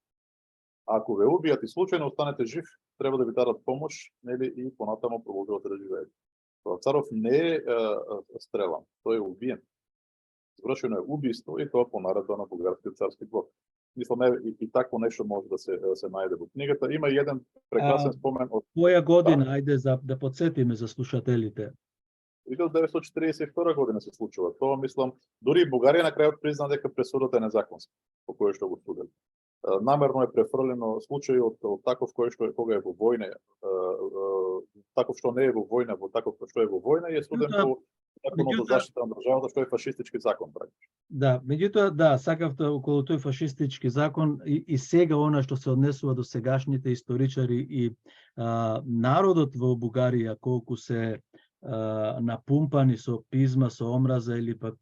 Ако ве убијат и случајно останете жив, треба да ви дадат помош, нели, и понатамо продолжувате да живеете. Вапцаров не е стрелан, тој е убиен. Извршено е убиство и тоа по наредба на бугарскиот царски двор. Мислам, и такво нешто може да се најде во книгата. Има и еден прекрасен спомен од која година, ајде да подсетиме за слушателите. 1942 година се случува. Тоа мислам, дури и Бугарија на крајот призна дека пресудата е незаконска, по која што го судели. намерно е префрлено случај од таков кога е во војна, таков што не е во војна, во таков што е во војна и е суден по законот за заштита на државата, што е фашистички закон практично. Да, меѓутоа, да, сакавте околу тој фашистички закон и сега она што се однесува до сегашните историчари и народот во Бугарија, колку се напумпани со пизма, со омраза или пак,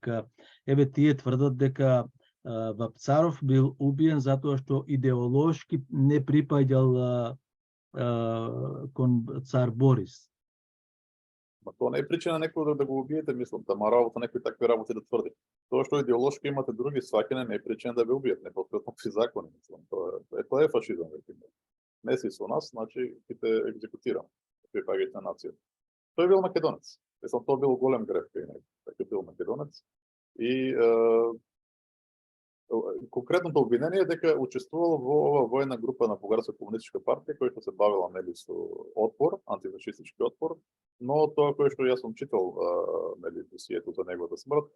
еве тие тврдат дека Вапцаров бил убиен затоа што идеолошки не припаѓал кон цар Борис. Ма тоа не е причина некој да го убиете, мислам, тама работа некој такви работи да тврди. Тоа што идеолошки имате други сваќања не е причина да ве убијат, не постојат такви закони, мислам. Тоа е фашизам веќе. Не си со нас, значи ќе те екзекутирам, припаѓајте на нацијата. Тој бил македонец. Мислам, тоа бил голем греф кај него, дека бил македонец. И конкретното обвинение е дека учествувал во ова војна група на Бугарска комунистичка партија која што се бавила нели со отпор, антифашистички отпор, но тоа кое што јас сум читал нели досието за неговата смрт,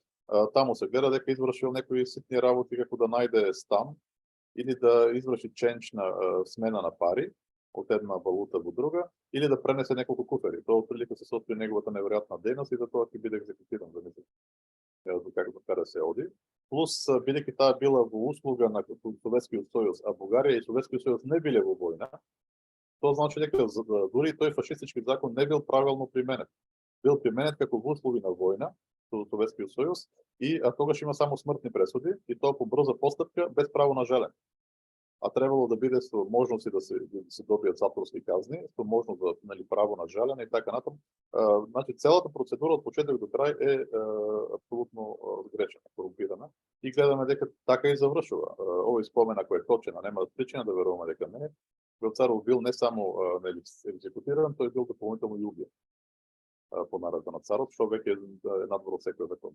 таму се гледа дека извршил некои ситни работи како да најде стан или да изврши ченч на смена на пари од една валута во друга или да пренесе неколку куфери. Тоа отприлика се состои неговата неверојатна дејност и за тоа ќе биде екзекутиран, да мислам. Како да се оди. Плюс, бидејќи таа била во услуга на Советскиот сојуз, а Бугарија и Советскиот сојуз не биле во војна, тоа значи дека дури тој фашистички закон не бил правилно применет. Бил применет како во услови на војна со Советскиот сојуз и тогаш има само смртни пресуди и тоа по брза постапка без право на жалење. А требало да биде со можности да се добијат затворски казни, со можност за нели право на жалење и така натаму. Значи целата процедура од почеток до крај е апсолутно грешна, корумпирана и гледаме дека така и завршува. Овој спомен ако е точен, а нема причина да веруваме дека не, Вапцаров бил не само нели екзекутиран, тој бил дополнително и убиен по наредба на царот, што веќе е надвор од секој закон.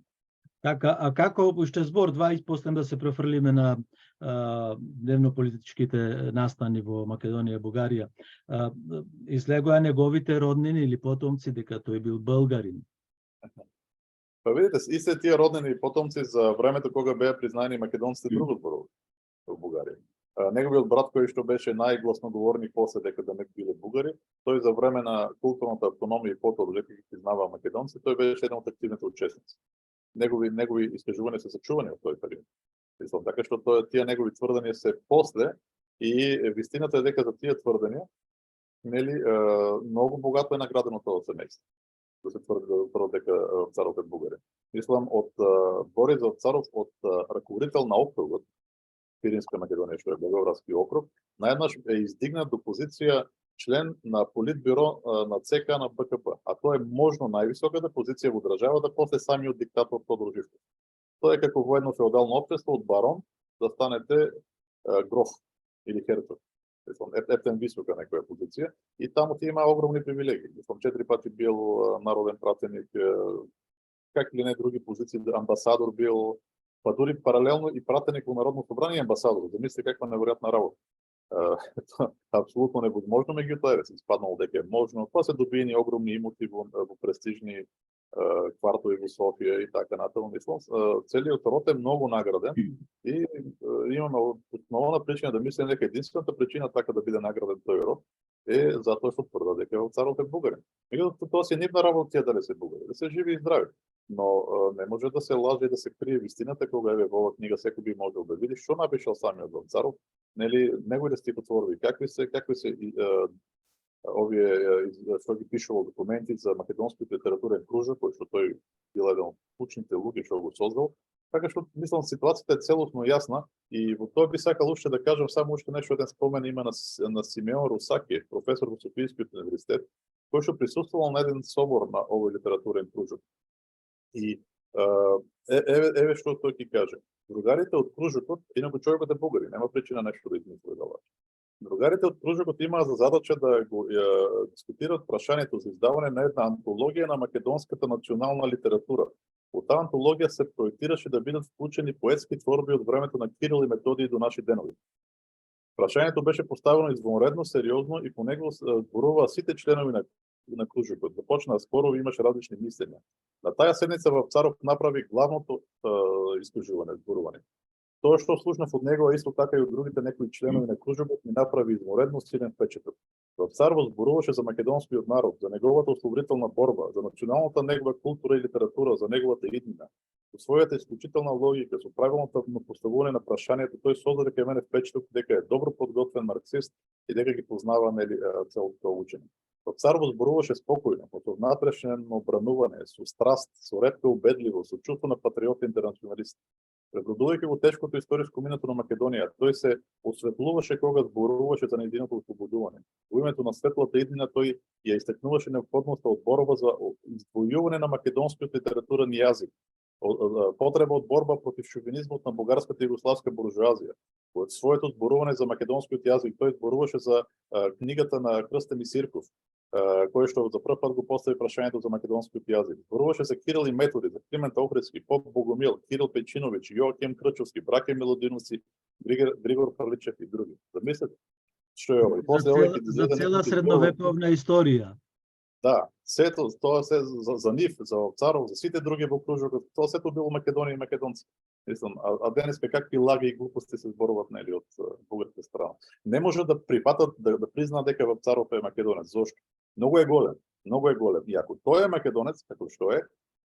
Така, а како уште збор два и после да се префрлиме на дневно-политичките настани во Македонија и Бугарија. Излегоа неговите роднини или потомци дека тој бил българин? Па видите, истите тие роднини и потомци за времето кога беа признаени македонците друго зборуваат во Бугарија. Неговиот брат кој што беше најгласноговорник после дека да не биле бугари, тој за време на културната автономија и потоа дека ги признаваа македонци, тој беше еден од активните учесници. Негови искажувања се сачувани од тој период. Мислам, така што тие негови тврдења се после и вистината е дека за тие тврдења нели многу богато е наградено тоа семејство. Да се тврди дека Вапцаров е бугарин. Мислам од Борис Вапцаров од раководител на округот Пиринска Македонија, што е Благоевградски округ, наеднаш е издигнат до позиција член на политбюро на ЦК на БКП, а тоа е можно највисоката позиција во државата после самиот диктатор Тодор Живков. Тоа е како во едно феодално општество од барон да станете гроф или херцог. Ептен висока некоја позиција и таму ти има огромни привилегии. 4 пати бил народен пратеник, как или не други позиции, амбасадор бил, па дури паралелно и пратеник во Народно собрание амбасадор. Замисли каква неверојатна работа. Апсолутно невозможно, меѓутоа се испаднало дека е можно. Па се добиени огромни имоти во престижни квартови во Софија и така натаму. Мислам, целиот род е многу награден и имаме основна причина да мислиме дека единствената причина така да биде награден тој род е затоа што тврда дека Вапцаров е бугарин. Меѓутоа тоа се нивна работа дали се бугари, да се живи и здрави. Но не може да се лаже и да се крие вистината кога еве во оваа книга секој би можел да види што напишал самиот Вапцаров, нели неговите стихотвори, какви се овие што ги пишувал документи за македонскиот литературен кружок, кој што тој бил еден од клучните луѓе што го создал. Така што мислам ситуацијата е целосно јасна и во тоа би сакал уште да кажам само уште нешто, еден спомен има на Симеон Русаки, професор во Софијскиот универзитет, кој што присуствувал на еден собор на овој литературен кружок. И еве што тој ќе каже. Другарите од кружокот, инаку човекот е бугарин, нема причина нешто да измисли да лаже. Другарите од кружокот имаа за задача да го дискутираат прашањето за издавање на една антологија на македонската национална литература. Во таа антологија се проектираше да бидат вклучени поетски творби од времето на Кирил и Методиј до наши денови. Прашањето беше поставено извонредно сериозно и по него зборуваа сите членови на кружокот. Започнаа спорови, имаше различни мислења. На таа седница Вапцаров направи главното искажување, зборување. Тоа што слушнав од него, исто така и од другите некои членови на кружокот, ми направи изморедно силен впечаток. Вапцаров зборуваше за македонскиот народ, за неговата ослободителна борба, за националната негова култура и литература, за неговата иднина. Со својата исклучителна логика, со правилното поставување на прашањето, тој создаде кај мене впечаток дека е добро подготвен марксист и дека ги познава целото тоа учење. Вапцаров зборуваше спокојно, со внатрешно бранување, со страст, со ретка убедливост, со чувство на патриот и интернационалист. Пребродувајќи го тешкото историско минато на Македонија, тој се осветлуваше кога зборуваше за нејзиното ослободување. Во името на светлата иднина тој ја истакнуваше неопходноста од борба за издвојување на македонскиот литературен јазик, потреба од борба против шовинизмот на бугарската и југославска буржуазија. Во своето зборување за македонскиот јазик тој зборуваше за книгата на Крстен Сирков, кој што за прв пат го постави прашањето за македонскиот јазик. Зборуваше за Кирил и Методи, за Климент Охридски, Поп Богомил, Кирил Печиновиќ, Јоаким Крчовски, браќа Милодиновци, Григор Парличев и други. Замислете што е ова. За цела средновековна историја. Да, сето тоа се за нив, за Вапцаров, за сите други во кружокот, тоа сето било Македонија и македонци. Мислам, а денеска какви лаги и глупости се зборуваат нели од бугарска страна. Не може да припатат да призна дека Вапцаров е македонец. Зошто? Многу е голем, многу е голем. И ако тој е македонец, како што е,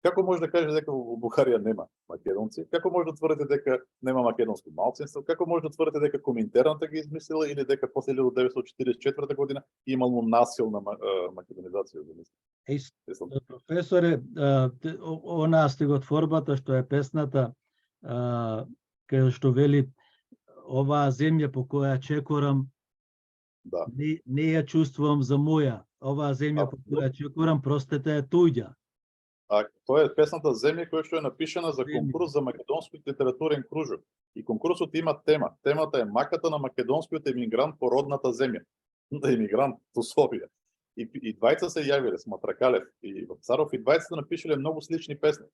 како може да каже дека во Бугарија нема македонци? Како може да тврдите дека нема македонско малцинство? Како може да тврдите дека Коминтерната ги измислила или дека после 1944 година имало насилна македонизација? Професоре, она стиготворбата што е песната, кај што вели оваа земја по која чекорам, да. не ја чувствувам за моја. Оваа земја по која чекорам, простете е туѓа. А тоа е песната Земја која што е напишана за конкурс за македонски литературен кружок. И конкурсот има тема. Темата е маката на македонскиот емигрант по родната земја. Емигрант во Софија. И двајца се јавиле, Сматракалев и Вапцаров, и двајцата напишале многу слични песни,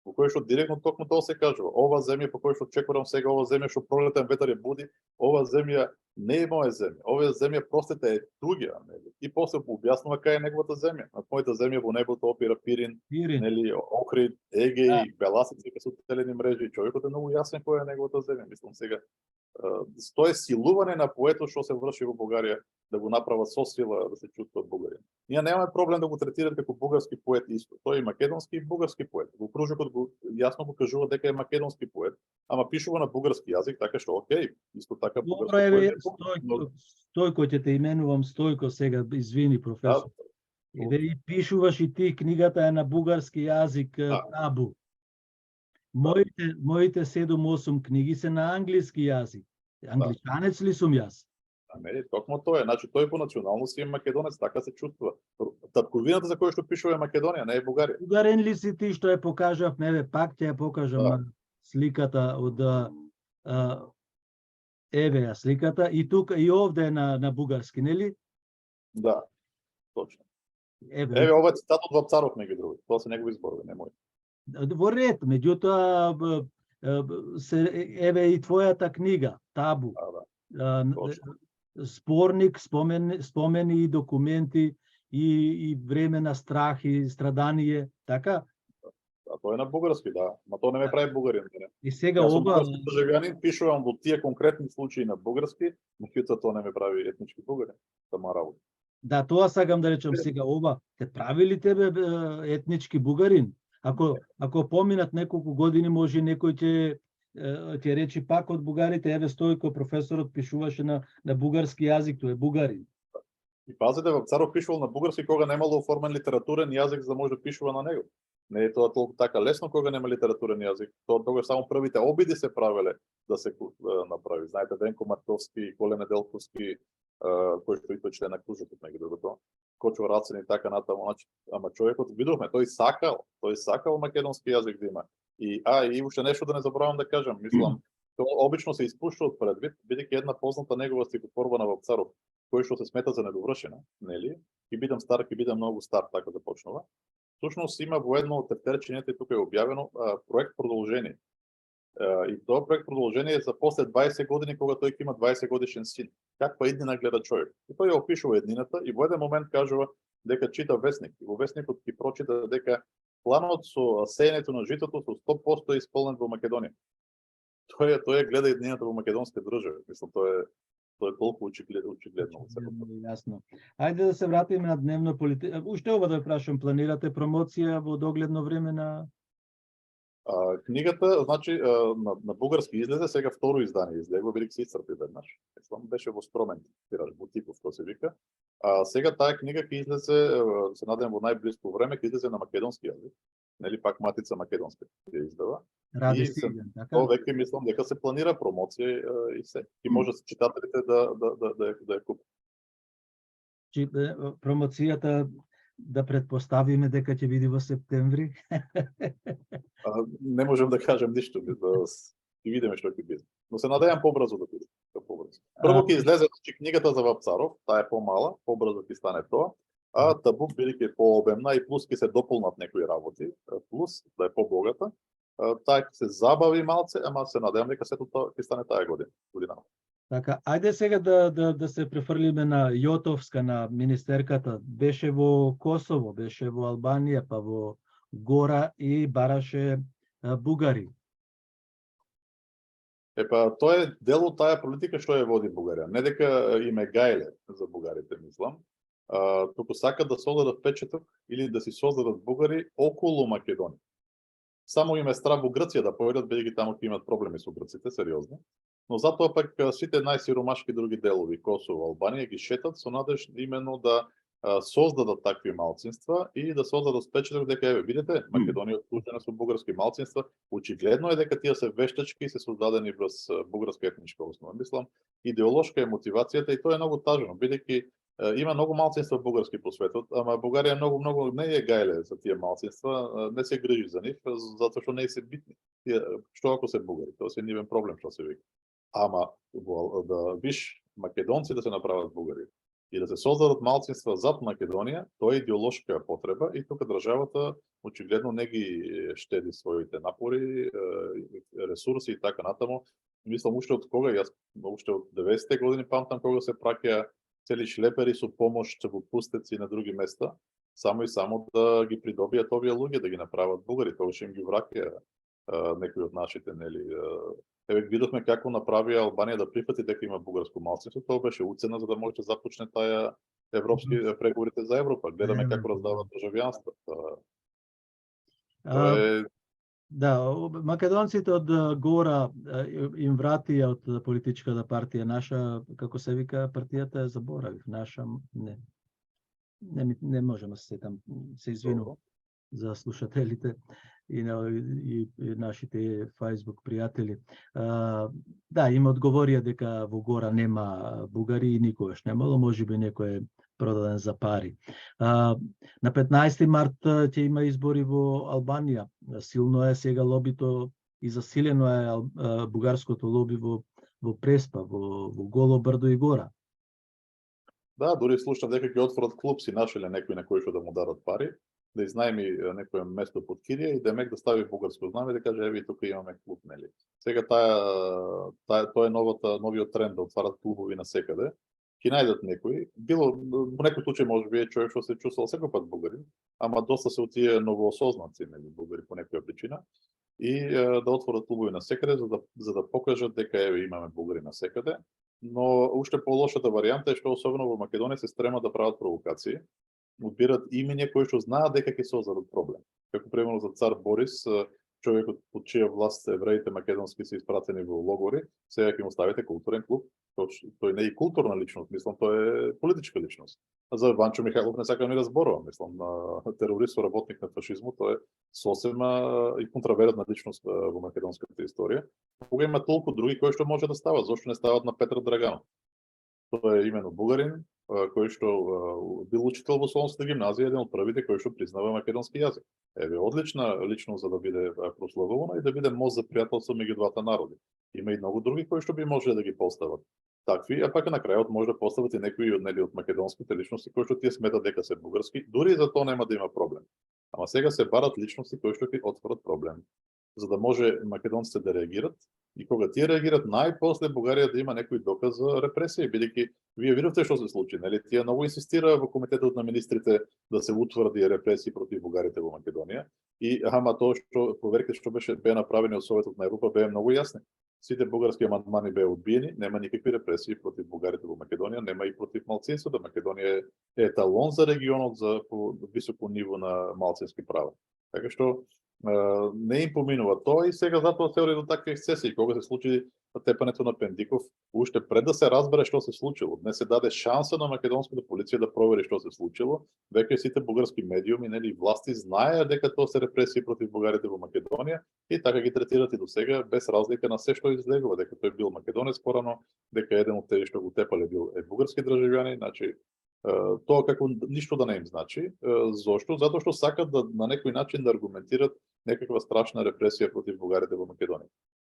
во кои што директно токму тоа се кажува. Ова земја по која што чекорам сега, ова земја што пролетен ветар ја буди, ова земја не е моја земја. Оваа земја простите е туѓа, нели? И после објаснува кај е неговата земја. На мојата земја во небото опира Пирин, нели, Охрид, Егеј, Беласици, кај се телени мрежи. Човекот е многу јасен која е неговата земја. Мислам сега тоа е силување на поетот што се врши во Бугарија да го направат со сила да се чувствуваат бугари. Ние немаме проблем да го третираме како бугарски поет исто. Тој е македонски и бугарски поет. Во кружокот го јасно го кажува дека е македонски поет, ама пишува на бугарски јазик, така што окей, исто така бугарски поет. Стојко ќе те именувам Стојко сега, извини професор. И пишуваш и ти, книгата е на бугарски јазик, табу. Моите 7-8 книги се на англиски јазик. Англичанец ли сум јас? Не, токму тоа е. Значи тој по националност е македонец, така се чувствува. Татковината за која што пишува е Македонија, не е Бугарија. Бугарен ли си ти што ја покажав? Не, пак ќе ја покажам сликата од еве ја сликата и тука и овде е на бугарски, нели? Да. Точно. Еве ова е цитат од Вапцаров меѓу други. Тоа се негови зборови, не мои. Во ред, меѓутоа еве и твојата книга, Табу. Спорник, спомени и документи и време на страх и страдање, така? А тоа е на бугарски, да. Ма тоа не ме прави бугарин. И сега ова државјанин пишувам во тие конкретни случаи на бугарски, меѓутоа тоа не ме прави етнички бугарин. Тама работа. Да, тоа сакам да речам сега, ова те прави ли тебе етнички бугарин? Ако поминат неколку години, може некој ќе речи пак од бугарите, еве Стојко професорот пишуваше на бугарски јазик, тој е бугарин. И пазите, Вапцаров пишувал на бугарски кога немало оформен литературен јазик за да може да пишува на него. Не е тоа толку така лесно кога нема литературен јазик. Тоа само првите обиди се правеле да се направи. Знаете, Денко Мартовски, Коле Неделковски, кој што и тој член на кружокот меѓу другото, Кочо Рацин и така натаму, значи, ама човекот видовме, тој сакал македонски јазик да има. И уште нешто да не заборавам да кажам, мислам, тоа обично се испушува од предвид, бидејќи една позната негова стихотворба на Вапцаров, кој што се смета за недовршена, нели? Ќе бидам стар, ќе бидам многу стар, така започнува. Всушност има во едно од тефтерчињата и тука е објавено проект продолжение. И тоа проект продолжение е за после 20 години кога тој ќе има 20 годишен син. Каква иднина гледа човек? И тој ја опишува иднината и во еден момент кажува дека чита весник. И во весникот ќе прочита дека планот со сеенето на житото со 100% е исполнен во Македонија. Тој гледа идејата во македонска држава. Мислам, тоа е толку очигледно во целото. Јасно. Ајде да се вратиме на дневно политика. Уште ова да прашам, планирате промоција во догледно време на Книгата, значи, на бугарски излезе, сега второ издание излегло, бидејќи се исцрпи веднаш. Мислам, беше во скромен тираж, бутиков, што се вика. Сега таа книга ќе излезе, се надевам во најблиско време, ќе излезе на македонски јазик. Нели пак Матица македонска ќе издава. Раде И Силјан, така? тоа веќе мислам дека се планира промоција и се. И може читателите да ја купат. Промоцијата да предпоставиме дека ќе биде во септември. Не можем да кажем ништо, ќе видиме што ќе биде. Но се надејам побрзо да биде. Прво ќе излезе книгата за Вапцаров, таа е помала, побрзо ќе стане тоа. А Табук бидејќи е пообемна и плюс ќе се дополнат некои работи, плюс да е побогата, таа ќе се забави малце, ама се надевам дека сето тоа ќе стане таа година. Така, ајде сега да се префрлиме на Јотовска, на министерката. Беше во Косово, беше во Албанија, па во Гора и бараше бугари. Тоа е дел од таа политика што ја води Бугарија. Не дека им е гајле за бугарите, мислам. Туку сакат да создадат впечаток или да си создадат бугари околу Македонија. Само им е страв во Грција да појдат, бидејќи таму ќе имат проблеми со грците, сериозни. Но затоа пак сите најсиромашки други делови, Косово, Албанија, ги шетат со надеж именно да создадат такви малцинства и да создадат впечаток дека видите, Македонија окружена со бугарски малцинства, очигледно е дека тие се вештачки и се создадени врз бугарска етничка основа. Мислам, идеолошка е мотивацијата и тоа е многу тажно, бидејќи има многу малцинства бугарски по светот, ама Бугарија многу не е гајле за тие малцинства, не се грижи за нив, затоа што не се битни. Што ако се бугари, тоа се нивен проблем што се вика. Ама да виш македонци да се направат бугари и да се создадат малцинства зад Македонија, тоа е идеолошка потреба и тука државата очигледно не ги штеди своите напори, ресурси и така натаму. Мислам уште од кога, јас уште од 90-те години памтам кога се праќа цели шлепери со помош во пустеци на други места, само и само да ги придобијат овие луѓе, да ги направат бугари, тогаш им ги враќа некои од нашите, нели. Видовме како направија Албанија да прифати дека има бугарско малцинство, тоа беше уцена за да може да започне таа европски преговорите за Европа. Гледаме како раздаваат државјанства. Да, македонците од Гора им вратија од политичката партија наша, како се вика партијата, заборавив, наша, не можам да се сетам, се извинувам за слушателите и нашите Facebook пријатели. Да, им одговорија дека во Гора нема бугари и никогаш немало, можеби некој е продаден за пари. На 15 март ќе има избори во Албанија. Силно е сега лобито и засилено е бугарското лоби во Преспа, во Голо Брдо и Гора. Да, дури слушнав дека ќе отворат клуб, си нашеле некој на кој што да му дадат пари, да изнајми некое место под кирија и демек да стави бугарско знаме и да каже еви тука имаме клуб, нели. Сега тоа е новиот тренд да отварат клубови насекаде. Ќе најдат некој, било во некој случај можеби е човек што се чувствувал секој пат бугарин, ама доста се од тие новоосознаци, нели, бугари по некоја причина и да отворат клубови насекаде за да покажат дека еве имаме бугари насекаде. Но уште полошата варијанта е што особено во Македонија се стремат да прават провокации, одбират имиња кои што знаат дека ќе создадат проблем. Како примерно за цар Борис, човекот под чија власт евреите македонски се испратени во логори, сега ќе му ставите културен клуб. Тој не е културна личност, мислам, тој е политичка личност. А за Ванчо Михајлов не сакам ни да зборувам, мислам, терорист, работник на фашизмот, тој е сосема и контраверзна личност во македонската историја. Кога има толку други кои што може да стават, зошто не стават на Петар Драганов? Тоа е имено бугарин, кој што бил учител во Солунската гимназија, еден од првите кој што признава македонски јазик. Еве одлична личност за да биде прославувана и да биде мост за пријателство меѓу двата народи. Има и многу други кои што би можеле да ги постават такви, а пак на крајот може да постават и некои од македонските личности кои што тие сметат дека се бугарски, дури и за тоа нема да има проблем. Ама сега се барат личности кои што ќе отворат проблем, за да може македонците да реагират. И кога тие реагират, најпосле Бугарија да има некој доказ за репресија, бидејќи вие видовте што се случи, нели? Тие многу инсистира во комитетот на министрите да се утврди репресии против бугарите во Македонија. И ама тоа што проверките што беа направени од Советот на Европа беа многу јасни. сите бугарски амандмани беа одбиени, нема никакви репресии против бугарите во Македонија, нема и против малцинството. Македонија е еталон за регионот за високо ниво на малцински права. Така што не им поминува тоа и сега затоа се оди до такви ексцесии. Кога се случи тепането на Пендиков, уште пред да се разбере што се случило, не се даде шанса на македонската полиција да провери што се случило, веќе сите бугарски медиуми, нели, власти знаеа дека тоа се репресии против бугарите во Македонија и така ги третираат и до сега без разлика на се што излегува, дека тој бил македонец порано, дека еден од тие што го тепале бил бугарски државјани, значи тоа како ништо да не им значи. Зошто? Затоа што сакат да на некој начин да аргументират некаква страшна репресија против бугарите во Македонија.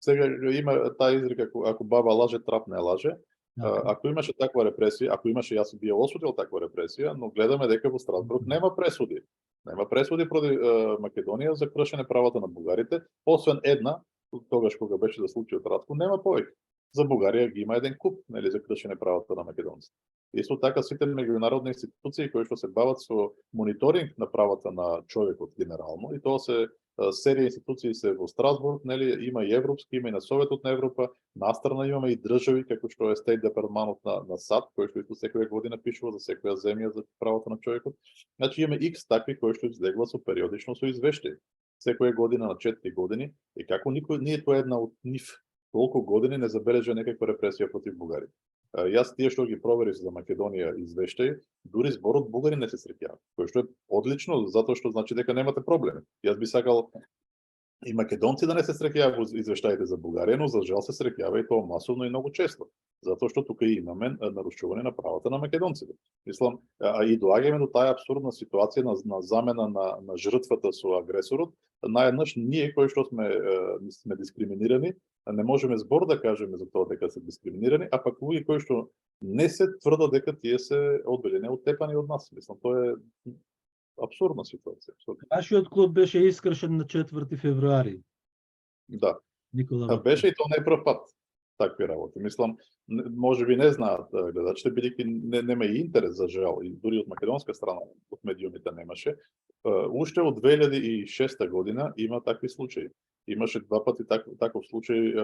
Сега има таа изрека, ако баба лаже, трап не лаже. Ако имаше таква репресија, ако имаше, јас би ја осудил таква репресија, но гледаме дека во Страсбург нема пресуди. Нема пресуди против Македонија за кршење правата на бугарите, освен една, тогаш кога беше за случајот Ратко, нема повеќе. За Бугарија ги има еден куп, нели, за кршење правата на македонците. Исто така сите меѓународни институции кои што се бават со мониторинг на правата на човекот генерално, и тоа се серија институции се во Страсбург, нели, има и европски, има и на Советот на Европа, настрана имаме и држави како што е Стейт департманот на САД, кој што исто секоја година пишува за секоја земја за правата на човекот. Значи имаме X такви кои што излегуваат со периодично со извештаи. Секоја година на 4 години, и како никој не е тоа една од нив толку години не забележа некаква репресија против бугари. Јас тие што ги проверив за Македонија извештаи, дури зборот бугари не се среќава, кој што е одлично, затоа што значи дека немате проблеми. Јас би сакал и македонци да не се среќаваат во извештаите за Бугарија, но за жал се среќава и тоа масовно и многу често, затоа што тука имаме нарушување на правата на македонците. Мислам, и доаѓаме до таа апсурдна ситуација на замена на жртвата со агресорот. Наеднаш ние кои што сме дискриминирани, не можеме збор да кажеме за тоа дека се дискриминирани, а пак луѓе кои што не се тврдат дека тие се одбелени, оттепани од нас. Мислам, тоа е апсурдна ситуација. Вашиот клуб беше искршен на 4 февруари. Да. Никола Беше и тоа не прв пат такви работи. Мислам, може би не знаат гледачите, бидејќи нема и интерес за жал, и дури од македонска страна, од медиумите немаше. Уште од 2006 година има такви случаи. Имаше два пати таков случај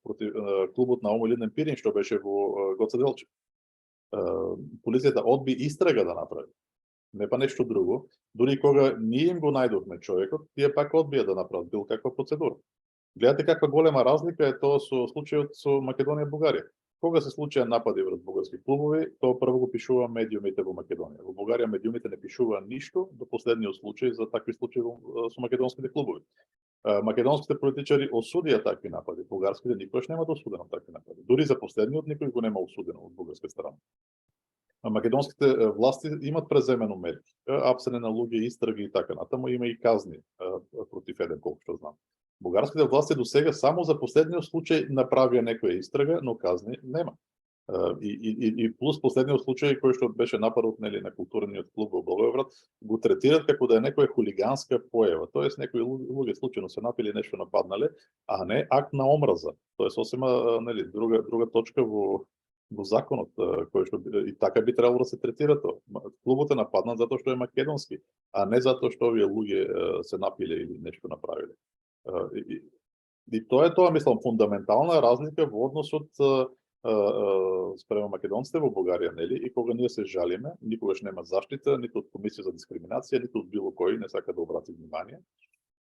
против клубот на Омо Илиден Пирин, што беше во Гоце Делчев. Полицијата одби истрага да направи. Не па нешто друго. Дури кога ние им го најдовме човекот, тие пак одбија да направат бил каква процедура. Гледате каква голема разлика е тоа со случајот со Македонија и Бугарија. Кога се случија напади врз бугарски клубови, тоа прво го пишува медиумите во Македонија. Во Бугарија медиумите не пишува ништо до последниот случај за такви случаи со македонските клубови. Македонските политичари осудија такви напади, бугарските никогаш нема осудено такви напади. Дури за последниот никој го нема осудено од бугарска страна. Македонските власти имат преземено мерки, апсене на луѓе, истраги и така натаму, има и казни против еден, колку што знам. Бугарските власти до сега само за последниот случај направија некоја истрага, но казни нема. И плюс последниот случај кој што беше нападот, нели, на културниот клуб во Благоевград, го третираат како да е некоја хулиганска појава. Тоест некои луѓе случајно се напили нешто нападнале, а не акт на омраза. Тоест осема, нели, друга точка во законот, кој што и така би требало да се третира тоа. Клубот е нападнат затоа што е македонски, а не затоа што овие луѓе се напиле или нешто направиле. И тоа е тоа, мислам, фундаментална разлика во односот спрема македонците во Бугарија, нели? И кога ние се жалиме, никогаш нема заштита, ниту од комисија за дискриминација, ниту од било кој не сака да обрати внимание.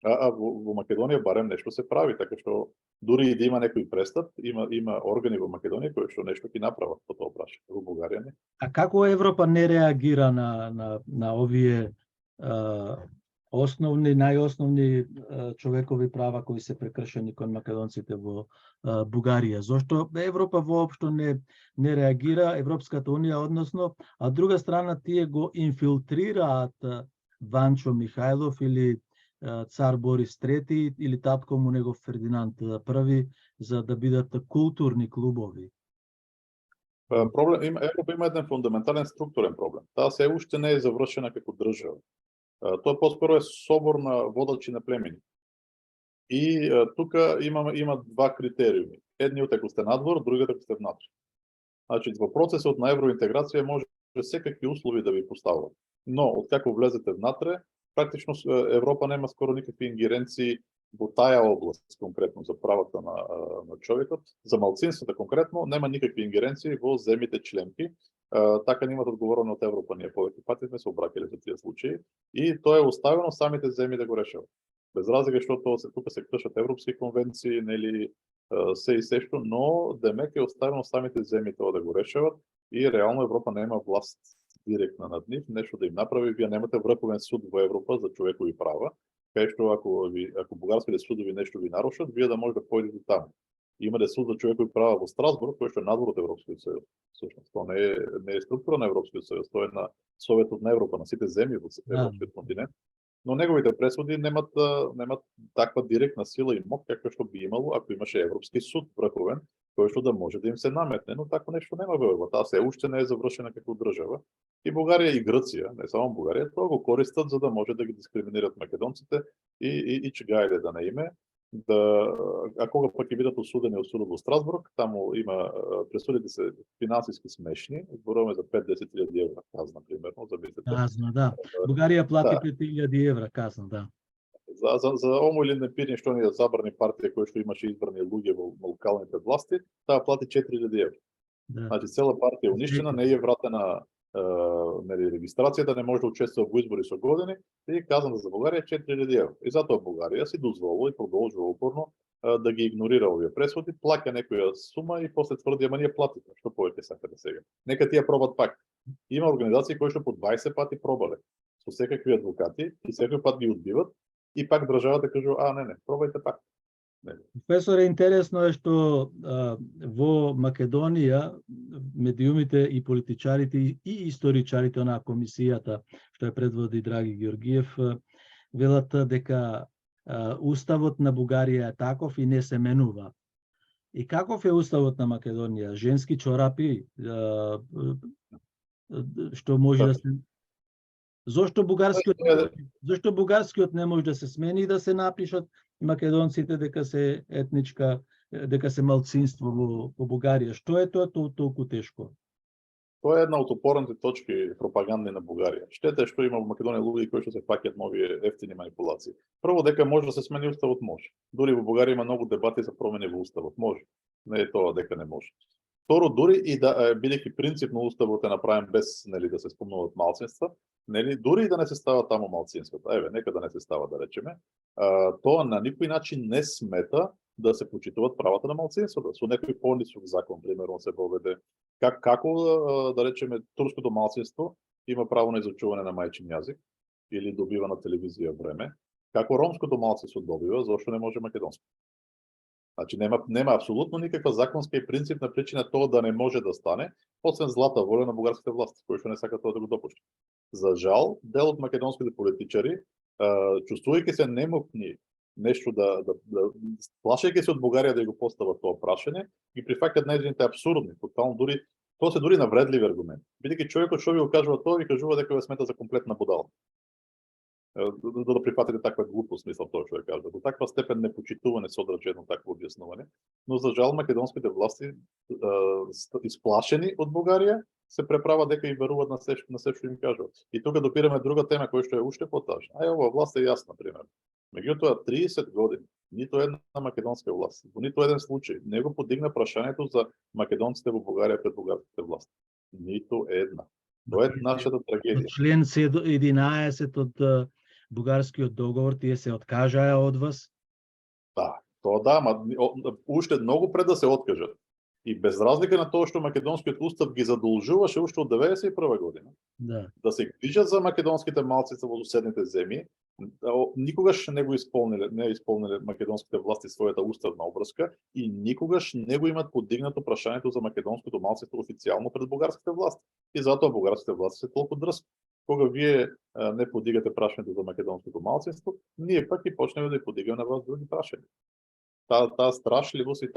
А во Македонија барем нешто се прави, така што дури и да има некој престап, има органи во Македонија кои што нешто ќе направат по тоа прашање. Во Бугарија не. А како Европа не реагира на овие најосновни човекови права кои се прекршени кон македонците во Бугарија? Зошто Европа воопшто не реагира, Европската унија, односно, а друга страна тие го инфилтрираат Ванчо Михајлов или цар Борис III или татко му негов Фердинанд I за да бидат културни клубови? Европа има еден фундаментален структурен проблем. Таа се уште не е завршена како држава. Тоа поспоро е собор на водачи на племени. И тука има два критериуми. Едниот е ако сте надвор, другиот е ако сте внатре. Значи, во процесот на евроинтеграција може секакви услови да ви постават. Но, откако влезете внатре, практично Европа нема скоро никакви ингеренции во таа област конкретно за правата на човекот, за малцинствата конкретно, нема никакви ингеренции во земјите членки. Така немаат одговорено од Европа, ние повеќе пати сме се обраќале за тие случаи и тоа е оставено самите земји да го решават. Без разлика што тука се кршат европски конвенции, нели се и се што, но демек е оставено самите земји тоа да го решават и реално Европа нема власт директна над нив, нешто да им направи. Вие немате врховен суд во Европа за човекови права, кај што ако бугарските судови нешто ви нарушат, вие да може да појдете таму. Имате суд за човекови права во Страсбург, кој што е надвор од Европскиот сојуз. Всушност, тоа не е структура на Европскиот сојуз, тоа е на Советот на Европа, на сите земји во Европскиот континент. Но неговите пресуди немат таква директна сила и мок каква што би имало ако имаше Европски суд врховен, кој што да може да им се наметне, но такво нешто нема во Европа. Таа се уште не е завршена како држава. И Бугарија и Грција, не само Бугарија, тоа го користат за да може да ги дискриминират македонците и чигајле да не име. А кога пак ќе бидат осудени од судот во Страсбург, таму има пресудите се финансиски смешни, зборуваме за 5-10.000 евра казна примерно, за мислите. Казна, да. Бугарија плати 5.000 евра казна, да. За омо или непирни што ни забрани партија која што имаше избрани луѓе во локалните власти, таа плати 4.000 евра. Да. Значи цела партија е уништена, не е вратена регистрацијата, не може да учествува во избори со години, и казано за Бугарија 4.000 евра. И затоа Бугарија си дозволува и продолжува упорно да ги игнорира овие пресуди, плаќа некоја сума и после тврди, ама ние платите, што повеќе сакате сега. Нека тие пробат пак. Има организации кои што по 20 пати пробале со секакви адвокати и секој пат ги одбиват и пак државата кажува, не, пробајте пак. Професоре, интересно е што во Македонија медиумите и политичарите и историчарите на комисијата што ја предводи Драги Георгиев велат дека уставот на Бугарија е таков и не се менува. И каков е уставот на Македонија? Женски чорапи што може да се Зошто бугарскиот не може да се смени и да се напишат македонците дека се етничка, дека се малцинство во Бугарија? Што е тоа толку тешко? Тоа е една од опорните точки пропагандни на Бугарија. Штета е што има во Македонија луѓе кои што се фаќаат на овие ефтини манипулации. Прво, дека може да се смени уставот, може. Дури во Бугарија има многу дебати за промени во уставот, може. Не е тоа дека не може. Второ, дури и да бидејќи принципно уставот е направен без да се спомнуваат малцинства, дури и да не се става таму малцинствата, нека да не се става, да речеме, тоа на никој начин не смета да се почитуваат правата на малцинствата. Со некој понисок закон, примерно, се поведе. Како, да речеме, турското малцинство има право на изучување на мајчин јазик или добива на телевизија време, како ромското малцинство добива, зошто не може македонско? Значи нема апсолутно никаква законска и принципна причина тоа да не може да стане, освен злата воля на бугарските власти, кои што не сакаат тоа да го допуштат. За жал, дел од македонските политичари, чувствувајќи се немокни нешто плашејќи се од Бугарија да го постават тоа прашање, ги прифаќаат нејзините апсурдни, тотално тоа се дури навредливи аргументи. Бидејќи човекот што ви го кажува тоа, ви кажува дека ве смета за комплетна будала. Да прифатите таква глупост, мислам тоа што ја кажа. До таква степен непочитување содржи едно такво објаснување, но за жал македонските власти исплашени од Бугарија се преправа дека им веруваат на се што им кажуваат. И тука допираме друга тема која што е уште потажна. Оваа власт е јасна, пример. Меѓутоа 30 години ниту една македонска власт, во ниту еден случај не го подигна прашањето за македонците во Бугарија пред бугарските власти. Ниту една. Тоа е нашата трагедија. Член 11 од бугарскиот договор тие се откажаа од вас? Да, тоа ама уште многу пред да се откажат. И без разлика на тоа што македонскиот устав ги задолжуваше уште од 91 година да се грижат за македонските малцинства во соседните земји, никогаш не исполниле македонските власти својата уставна обврска и никогаш не го имат подигнато прашањето за македонското малцинство официјално пред бугарските власти. И затоа бугарските власти се толку дрски. Кога вие не подигате прашањето за македонското малцинство, ние пак и почнеме да ја подигаме на вас други прашања. Таа страшливост и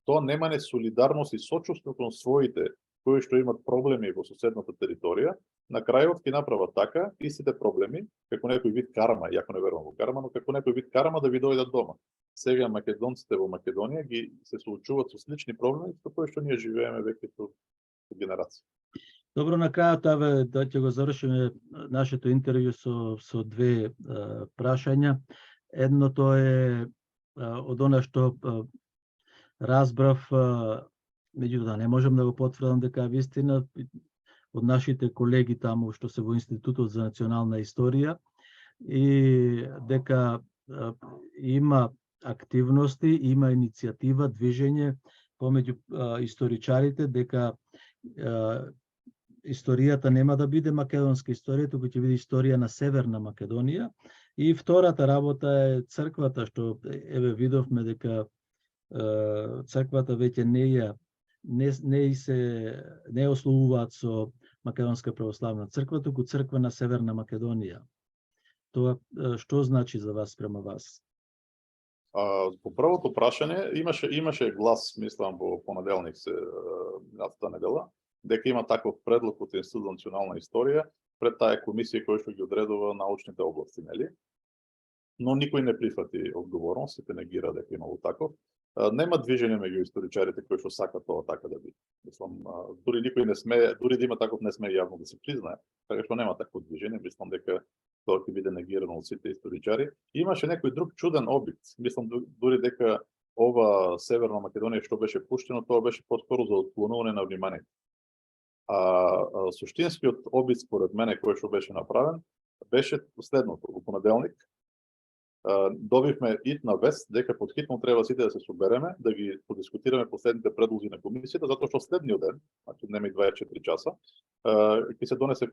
тоа немање солидарност и сочувство кон своите кои што имат проблеми во соседната територија, на крајот ќе направат така истите проблеми, како некој вид карма, јако не верувам во карма, но како некој вид карма да ви дојдат дома. Сега македонците во Македонија ги се соочуваат со слични проблеми со кои што ние живееме веќе со генерации. Добро, на крајот да ќе го завршиме нашето интервју со две прашања. Едното е од она што разбрав, меѓутоа не можам да го потврдам дека е вистина, од нашите колеги таму што се во Институтот за национална историја, и дека има активности, има иницијатива, движење помеѓу историчарите, дека историјата нема да биде македонска историја, туку ќе биде историја на Северна Македонија. И втората работа е црквата, што еве видовме дека црквата веќе не ословуваат со Македонска православна црква, туку црква на Северна Македонија. Тоа што значи за вас према вас? По првото прашање имаше глас, мислам, во понеделник минатата недела, дека има таков предлог од Институт за национална историја пред таа комисија која што ги одредува научните области, нели? Но никој не прифати одговорност, сите негира дека имало таков. Нема движење меѓу историчарите кои што сакаат тоа така да биде. Мислам, дури никој не смее, дури да има таков не смее јавно да се признае, така што нема такво движење, мислам дека тоа ќе биде негирано од сите историчари. Имаше некој друг чуден обид, мислам дури дека ова Северна Македонија што беше пуштено, тоа беше поскоро за отклонување на вниманието. Суштинскиот обид според мене кој што беше направен беше следното: во понеделник добивме итна вест дека потхитно треба сите да се собереме, да ги подискутираме последните предлози на комисијата, затоа што следниот ден, значи нема и 24 часа, ќе се донесе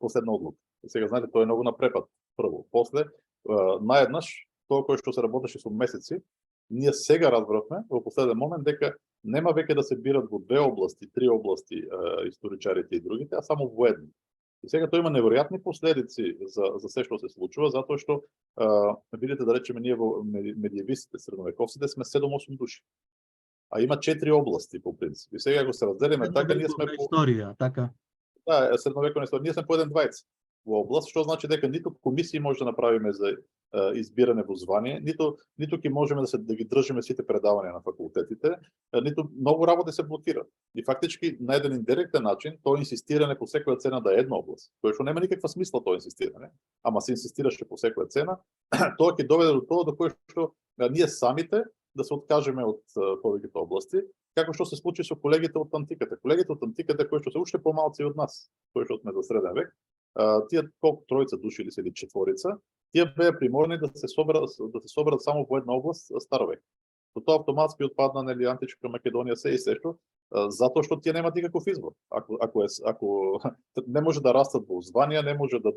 последна одлука. Сега знаете, тоа е многу на препад. Прво, после наеднаш тоа кој што се работеше со месеци, ние сега разбравме во последен момент дека нема веќе да се бират во две области, три области историчарите и другите, а само во една. И сега тоа има неверојатни последици за се што се случува, затоа што видите, да речеме, ние во медиевистите, средновековците сме 7-8 души. А има 4 области по принцип. И сега ако се разделиме така, ние сме по историја, така. Да, средновековна историја. Ние сме по еден двајца во област, што значи дека ниту комисии може да направиме за избиране во звание, ниту ќе можеме да ги држиме сите предавања на факултетите, ниту многу работи се блокира. И фактички на еден индиректен начин тоа инсистирање по секоја цена да е една област, кој што нема никаква смисла тоа инсистирање, ама се инсистираше по секоја цена, тоа ќе доведе до тоа до кој што ние самите да се откажеме од повеќето области, како што се случи со колегите од антиката. Колегите од антиката кои што се уште помалци од нас, кои што сме за среден век, тие колку тројца души или четворица, тие беа приморни да се соберат само во една област Старовек. Тоа автоматски отпадна, нели, античка Македонија се и се што, затоа што тие немаат никаков избор. Ако не може да растат во званија, не може да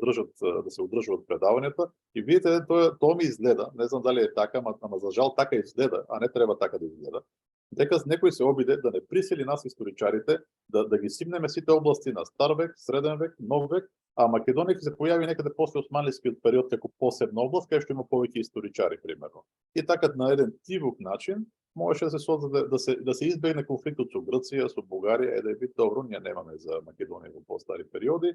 се одржуваат предавањата, и видите, тоа ми изгледа, не знам дали е така, ама за жал така изгледа, а не треба така да изгледа, дека некој се обиде да не присили нас историчарите да ги симнеме сите области на Стар век, Среден век, Нов век, а Македонија ќе се појави некаде после османлискиот период како посебна област, кај што има повеќе историчари примерно. И така на еден тивук начин можеше да се создаде да се избегне конфликтот со Грција, со Бугарија, да е бит добро, ние немаме за Македонија во постари периоди.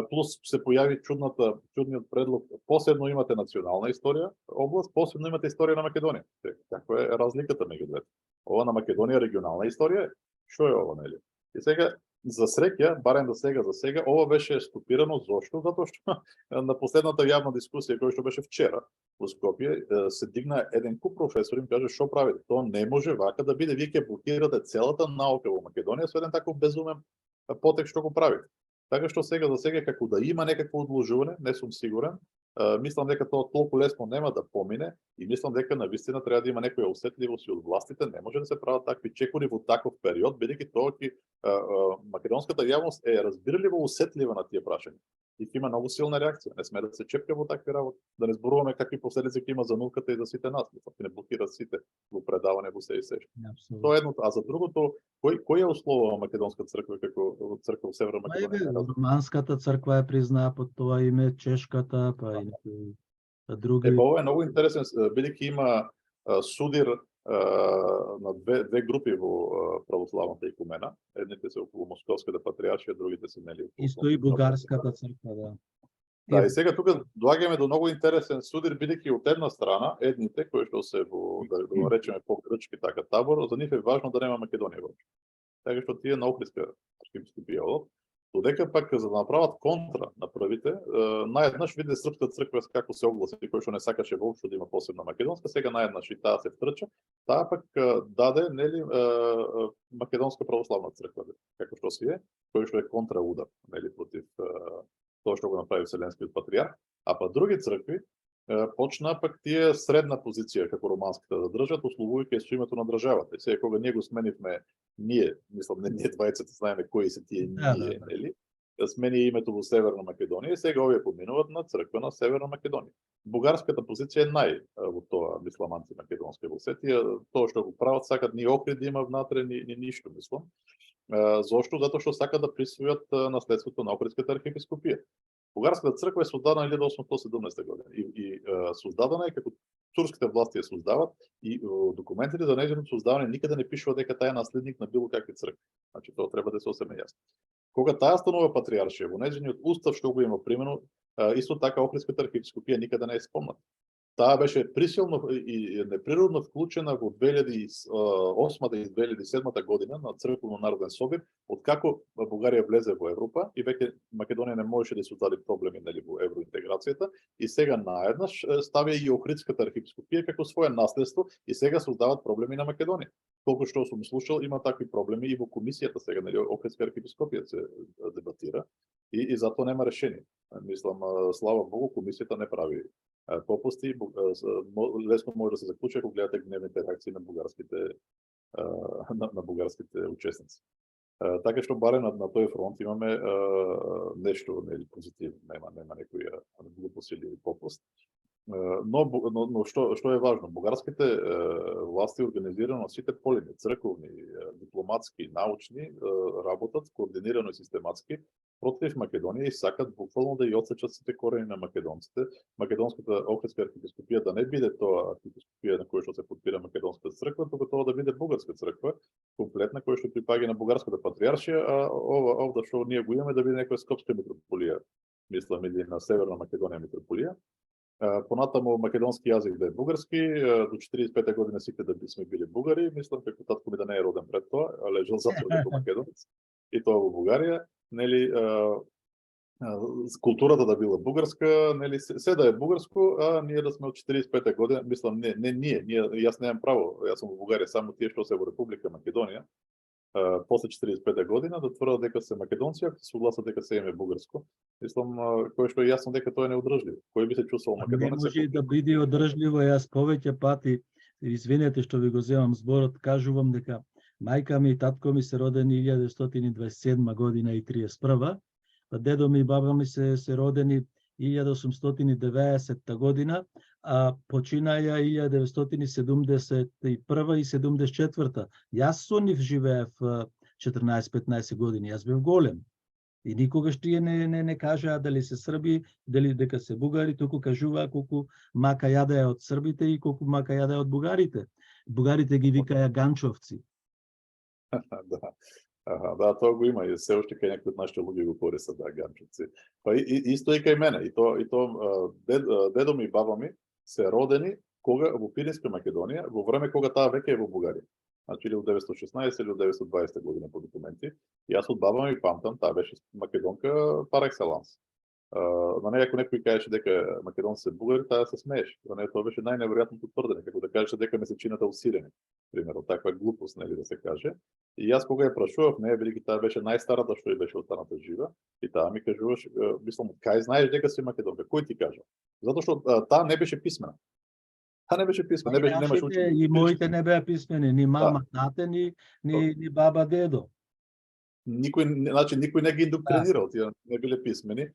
Плюс се појави чудниот предлог, посебно имате национална историја област, посебно имате историја на Македонија. Каква е разликата меѓу двете? Ова на Македонија регионална историја, што е ова, нели? И сега за среќа, барем за сега, ова беше стопирано. Зошто? Затоа што на последната јавна дискусија која што беше вчера во Скопје, се дигна еден куп професори и каже што правите? Тоа не може вака да биде, вие ќе блокирате целата наука во Македонија со еден таков безумен потек што го правите. Така што сега како да има некакво одложување, не сум сигурен. Мислам дека тоа толку лесно нема да помине и мислам дека навистина треба да има некоја осетливост и од властите, не може да се прават такви чекори во таков период, бидејќи тоа македонската јавност е разбирливо осетлива на тие прашања. И ќе има многу силна реакција, не сме да се чепка во такви работи, да не зборуваме какви последици ќе има за науката и за сите нас, ќе не блокираат сите во предавање во се и се. Тоа е едното, а за другото, кој е условува македонска црква како црква во Северна Македонија? Романската црква е признаа под тоа име, чешката, па и други. Ова е многу интересен, бидејќи има судир на две групи во православната икумена. Едните се околу Московската патриаршија, другите се нели околу Исто и бугарската црква, да. Да, и сега тука доаѓаме до многу интересен судир, бидејќи од една страна едните кои што се во, да го речеме, по-грчки така табор, за нив е важно да нема Македонија воопшто. Така што тие на Охридска архипскопија Додека пак за да направат контра на првите, наеднаш виде Српска црква како се огласи, кој што не сакаше воопшто да има посебна македонска, сега наеднаш и таа се втрча, таа пак даде нели македонска православна црква, како што си е, кој што е контраудар, нели против тоа што го направи Вселенскиот патриарх, а па други цркви почна пак тие средна позиција како романските да држат, условувајќи со името на државата. И сега кога ние го сменивме, ние, мислам, не ние двајцата знаеме кои се тие ние, нели? Смени името во Северна Македонија, сега овие поминуват на црква на Северна Македонија. Бугарската позиција е во тоа, мислам, антимакедонска во сетија, тоа што го прават сакат ни Охрид да има внатре, ни ништо, мислам. Зошто? Затоа што сакат да присвојат наследството на Охридската архиепископија. Бугарската црква е создадена 1817 година и создадена е како турските власти ја создават и документите за нејзиното создавање никаде не пишува дека таа е наследник на било какви цркви. Значи тоа треба да се сосема јасно. Кога таа станува патриаршија, во нејзиниот устав што го има примено, исто така Охридската архиепископија никаде не е спомната. Таа беше присилно и неприродно вклучена во 2008 и 2007 година на Црковно народен собир, откако Бугарија влезе во Европа и веќе Македонија не можеше да создаде проблеми нели во евроинтеграцијата и сега наеднаш ставија и Охридската архиепископија како свое наследство и сега создават проблеми на Македонија. Колку што сум слушал, има такви проблеми и во комисијата сега, нели Охридска архиепископија се дебатира и затоа нема решение. Мислам, слава Богу, комисијата не прави попусти, лесно може да се заклучи ако гледате гневните реакции на бугарските учесници. Така што барем на тој фронт имаме нешто нели позитивно, нема некоја глупост или попуст. Но што е важно, бугарските власти организирано сите полини, црковни, дипломатски, научни, работат координирано и систематски против Македонија и сакат буквално да ја отсечат сите корени на македонците. Македонската Охридска архиепископија да не биде тоа архиепископија на која што се подпира македонската црква, туку тоа да биде бугарска црква, комплетна која што припаѓа на бугарската патриаршија, а овда што ние го имаме да биде некоја скопска митрополија, мислам, или на Северна Македонија митрополија. Понатаму македонски јазик да е бугарски, до 45 година сите да сме били бугари, мислам како татко ми да не е роден пред тоа, а лежал затвор како македонец. И тоа во Бугарија, нели културата да била бугарска, нели се да е бугарско, а ние да сме од 45 година, мислам не ние, јас немам право, јас сум во Бугарија, само тие што се во Република Македонија. После 45 година да тврдат дека се македонци, ако се согласат дека се име бугарско. Мислам, кој што е јасно дека тоа е неодржливо. Кој би се чувствувал македонец? Не може да биде одржливо, јас повеќе пати, извинете што ви го земам зборот, кажувам дека мајка ми и татко ми се родени 1927 година и 31, па дедо ми и баба ми се родени 1890 година, а починаја 1971 и 74. Јас со нив живеев 14-15 години, јас бев голем. И никогаш тие не кажаа дали се срби, дали дека се бугари, туку кажуваа колку мака јадеа од србите и колку мака јадеа од бугарите. Бугарите ги викаја ганчовци. Да, тоа го има и се уште кај некои од нашите луѓе го користат ганчовци. Па исто и кај мене, и то дедо ми и баба ми се родени кога во Пиринска Македонија, во време кога таа веќе е во Бугарија. Значи или во 916 или во 920 година по документи. И јас од баба ми памтам, таа беше македонка пар екселанс. На неја ако некој кажеше дека македонци се бугари, таа се смееше. За неја тоа беше најневеројатното тврдење, како да кажеше дека месечината усилени. Примерно, таква глупост, нели да се каже. И јас кога ја прашував неја, бидејќи таа беше најстарата што ја беше останата жива, и таа ми кажуваше, мислам, кај знаеш дека си македонка? Кој ти кажа? Затоа што таа не беше писмена. Таа не беше писмена, немаше учење. И моите не беа писмени, ни мама, тате, ни баба, дедо. Никој не ги индоктринирал, тие не биле писмени.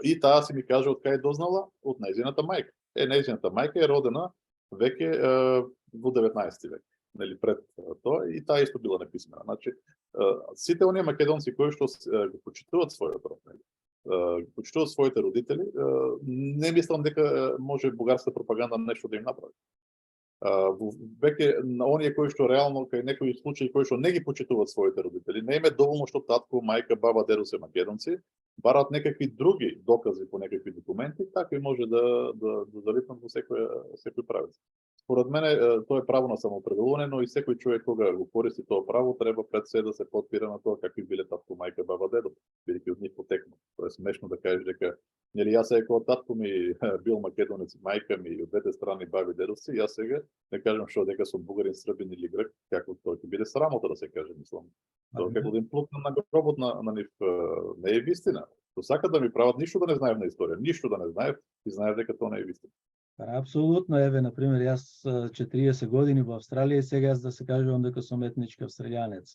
И таа си ми кажа од кај дознала, од нејзината мајка. Нејзината мајка е родена веќе во 19 век, нели пред тоа, и таа исто била неписмена. Значи, сите оние македонци кои што го почитуваат својот род, нели, почитуваат своите родители, не мислам дека може бугарска пропаганда нешто да им направи. Веќе на оние кои што реално кај некои случаи кои што не ги почитуваат своите родители, не им е доволно што татко, мајка, баба, дедо се македонци, барат некакви други докази по некакви документи, така и може да залитнат во секој правец. Според мене тоа е право на самоопределување, но и секој човек кога го користи тоа право треба пред се да се подпира на тоа какви биле татко, мајка, баба, дедо, бидејќи од нив потекнува. Тоа е смешно да кажеш дека нели јас како татко ми бил македонец, мајка ми од двете страни баби, дедовци, јас сега не кажам што дека сум бугарин, србин или грек, како тоа ќе биде срамота да се каже, мислам. Тоа како да им плутнам на гробот на нив не е вистина. Тоа сакат да ми прават ништо да не знаев на историја, ништо да не знаев и знаев дека тоа не е вистина. Апсолутно, еве, например, јас 40 години во Австралија и сега јас да се кажувам дека сум етнички австралијанец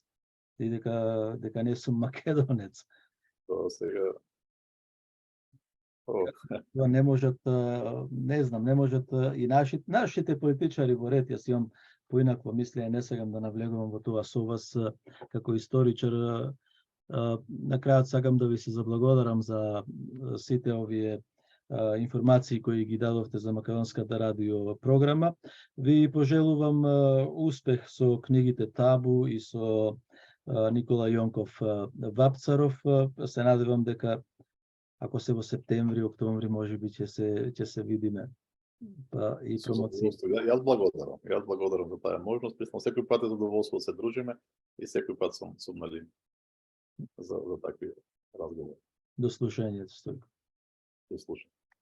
и дека не сум македонец. Тоа сега Тоа не можат, не знам, не можат и нашите политичари во ред, јас имам поинакво мислење, не сегам да навлегувам во тоа со вас како историчар. На крајот сакам да ви се заблагодарам за сите овие информации кои ги дадовте за Македонската радио програма. Ви пожелувам успех со книгите Табу и со Никола Јонков Вапцаров. Се надевам дека ако се во септември, октомври, можеби ќе се видиме и промоција. Јас благодарам. Јас благодарам за таа можност. Мислам секој пат е задоволство да се дружиме и секој пат сум нели за такви разговори. До слушање, Стојко. До слушање.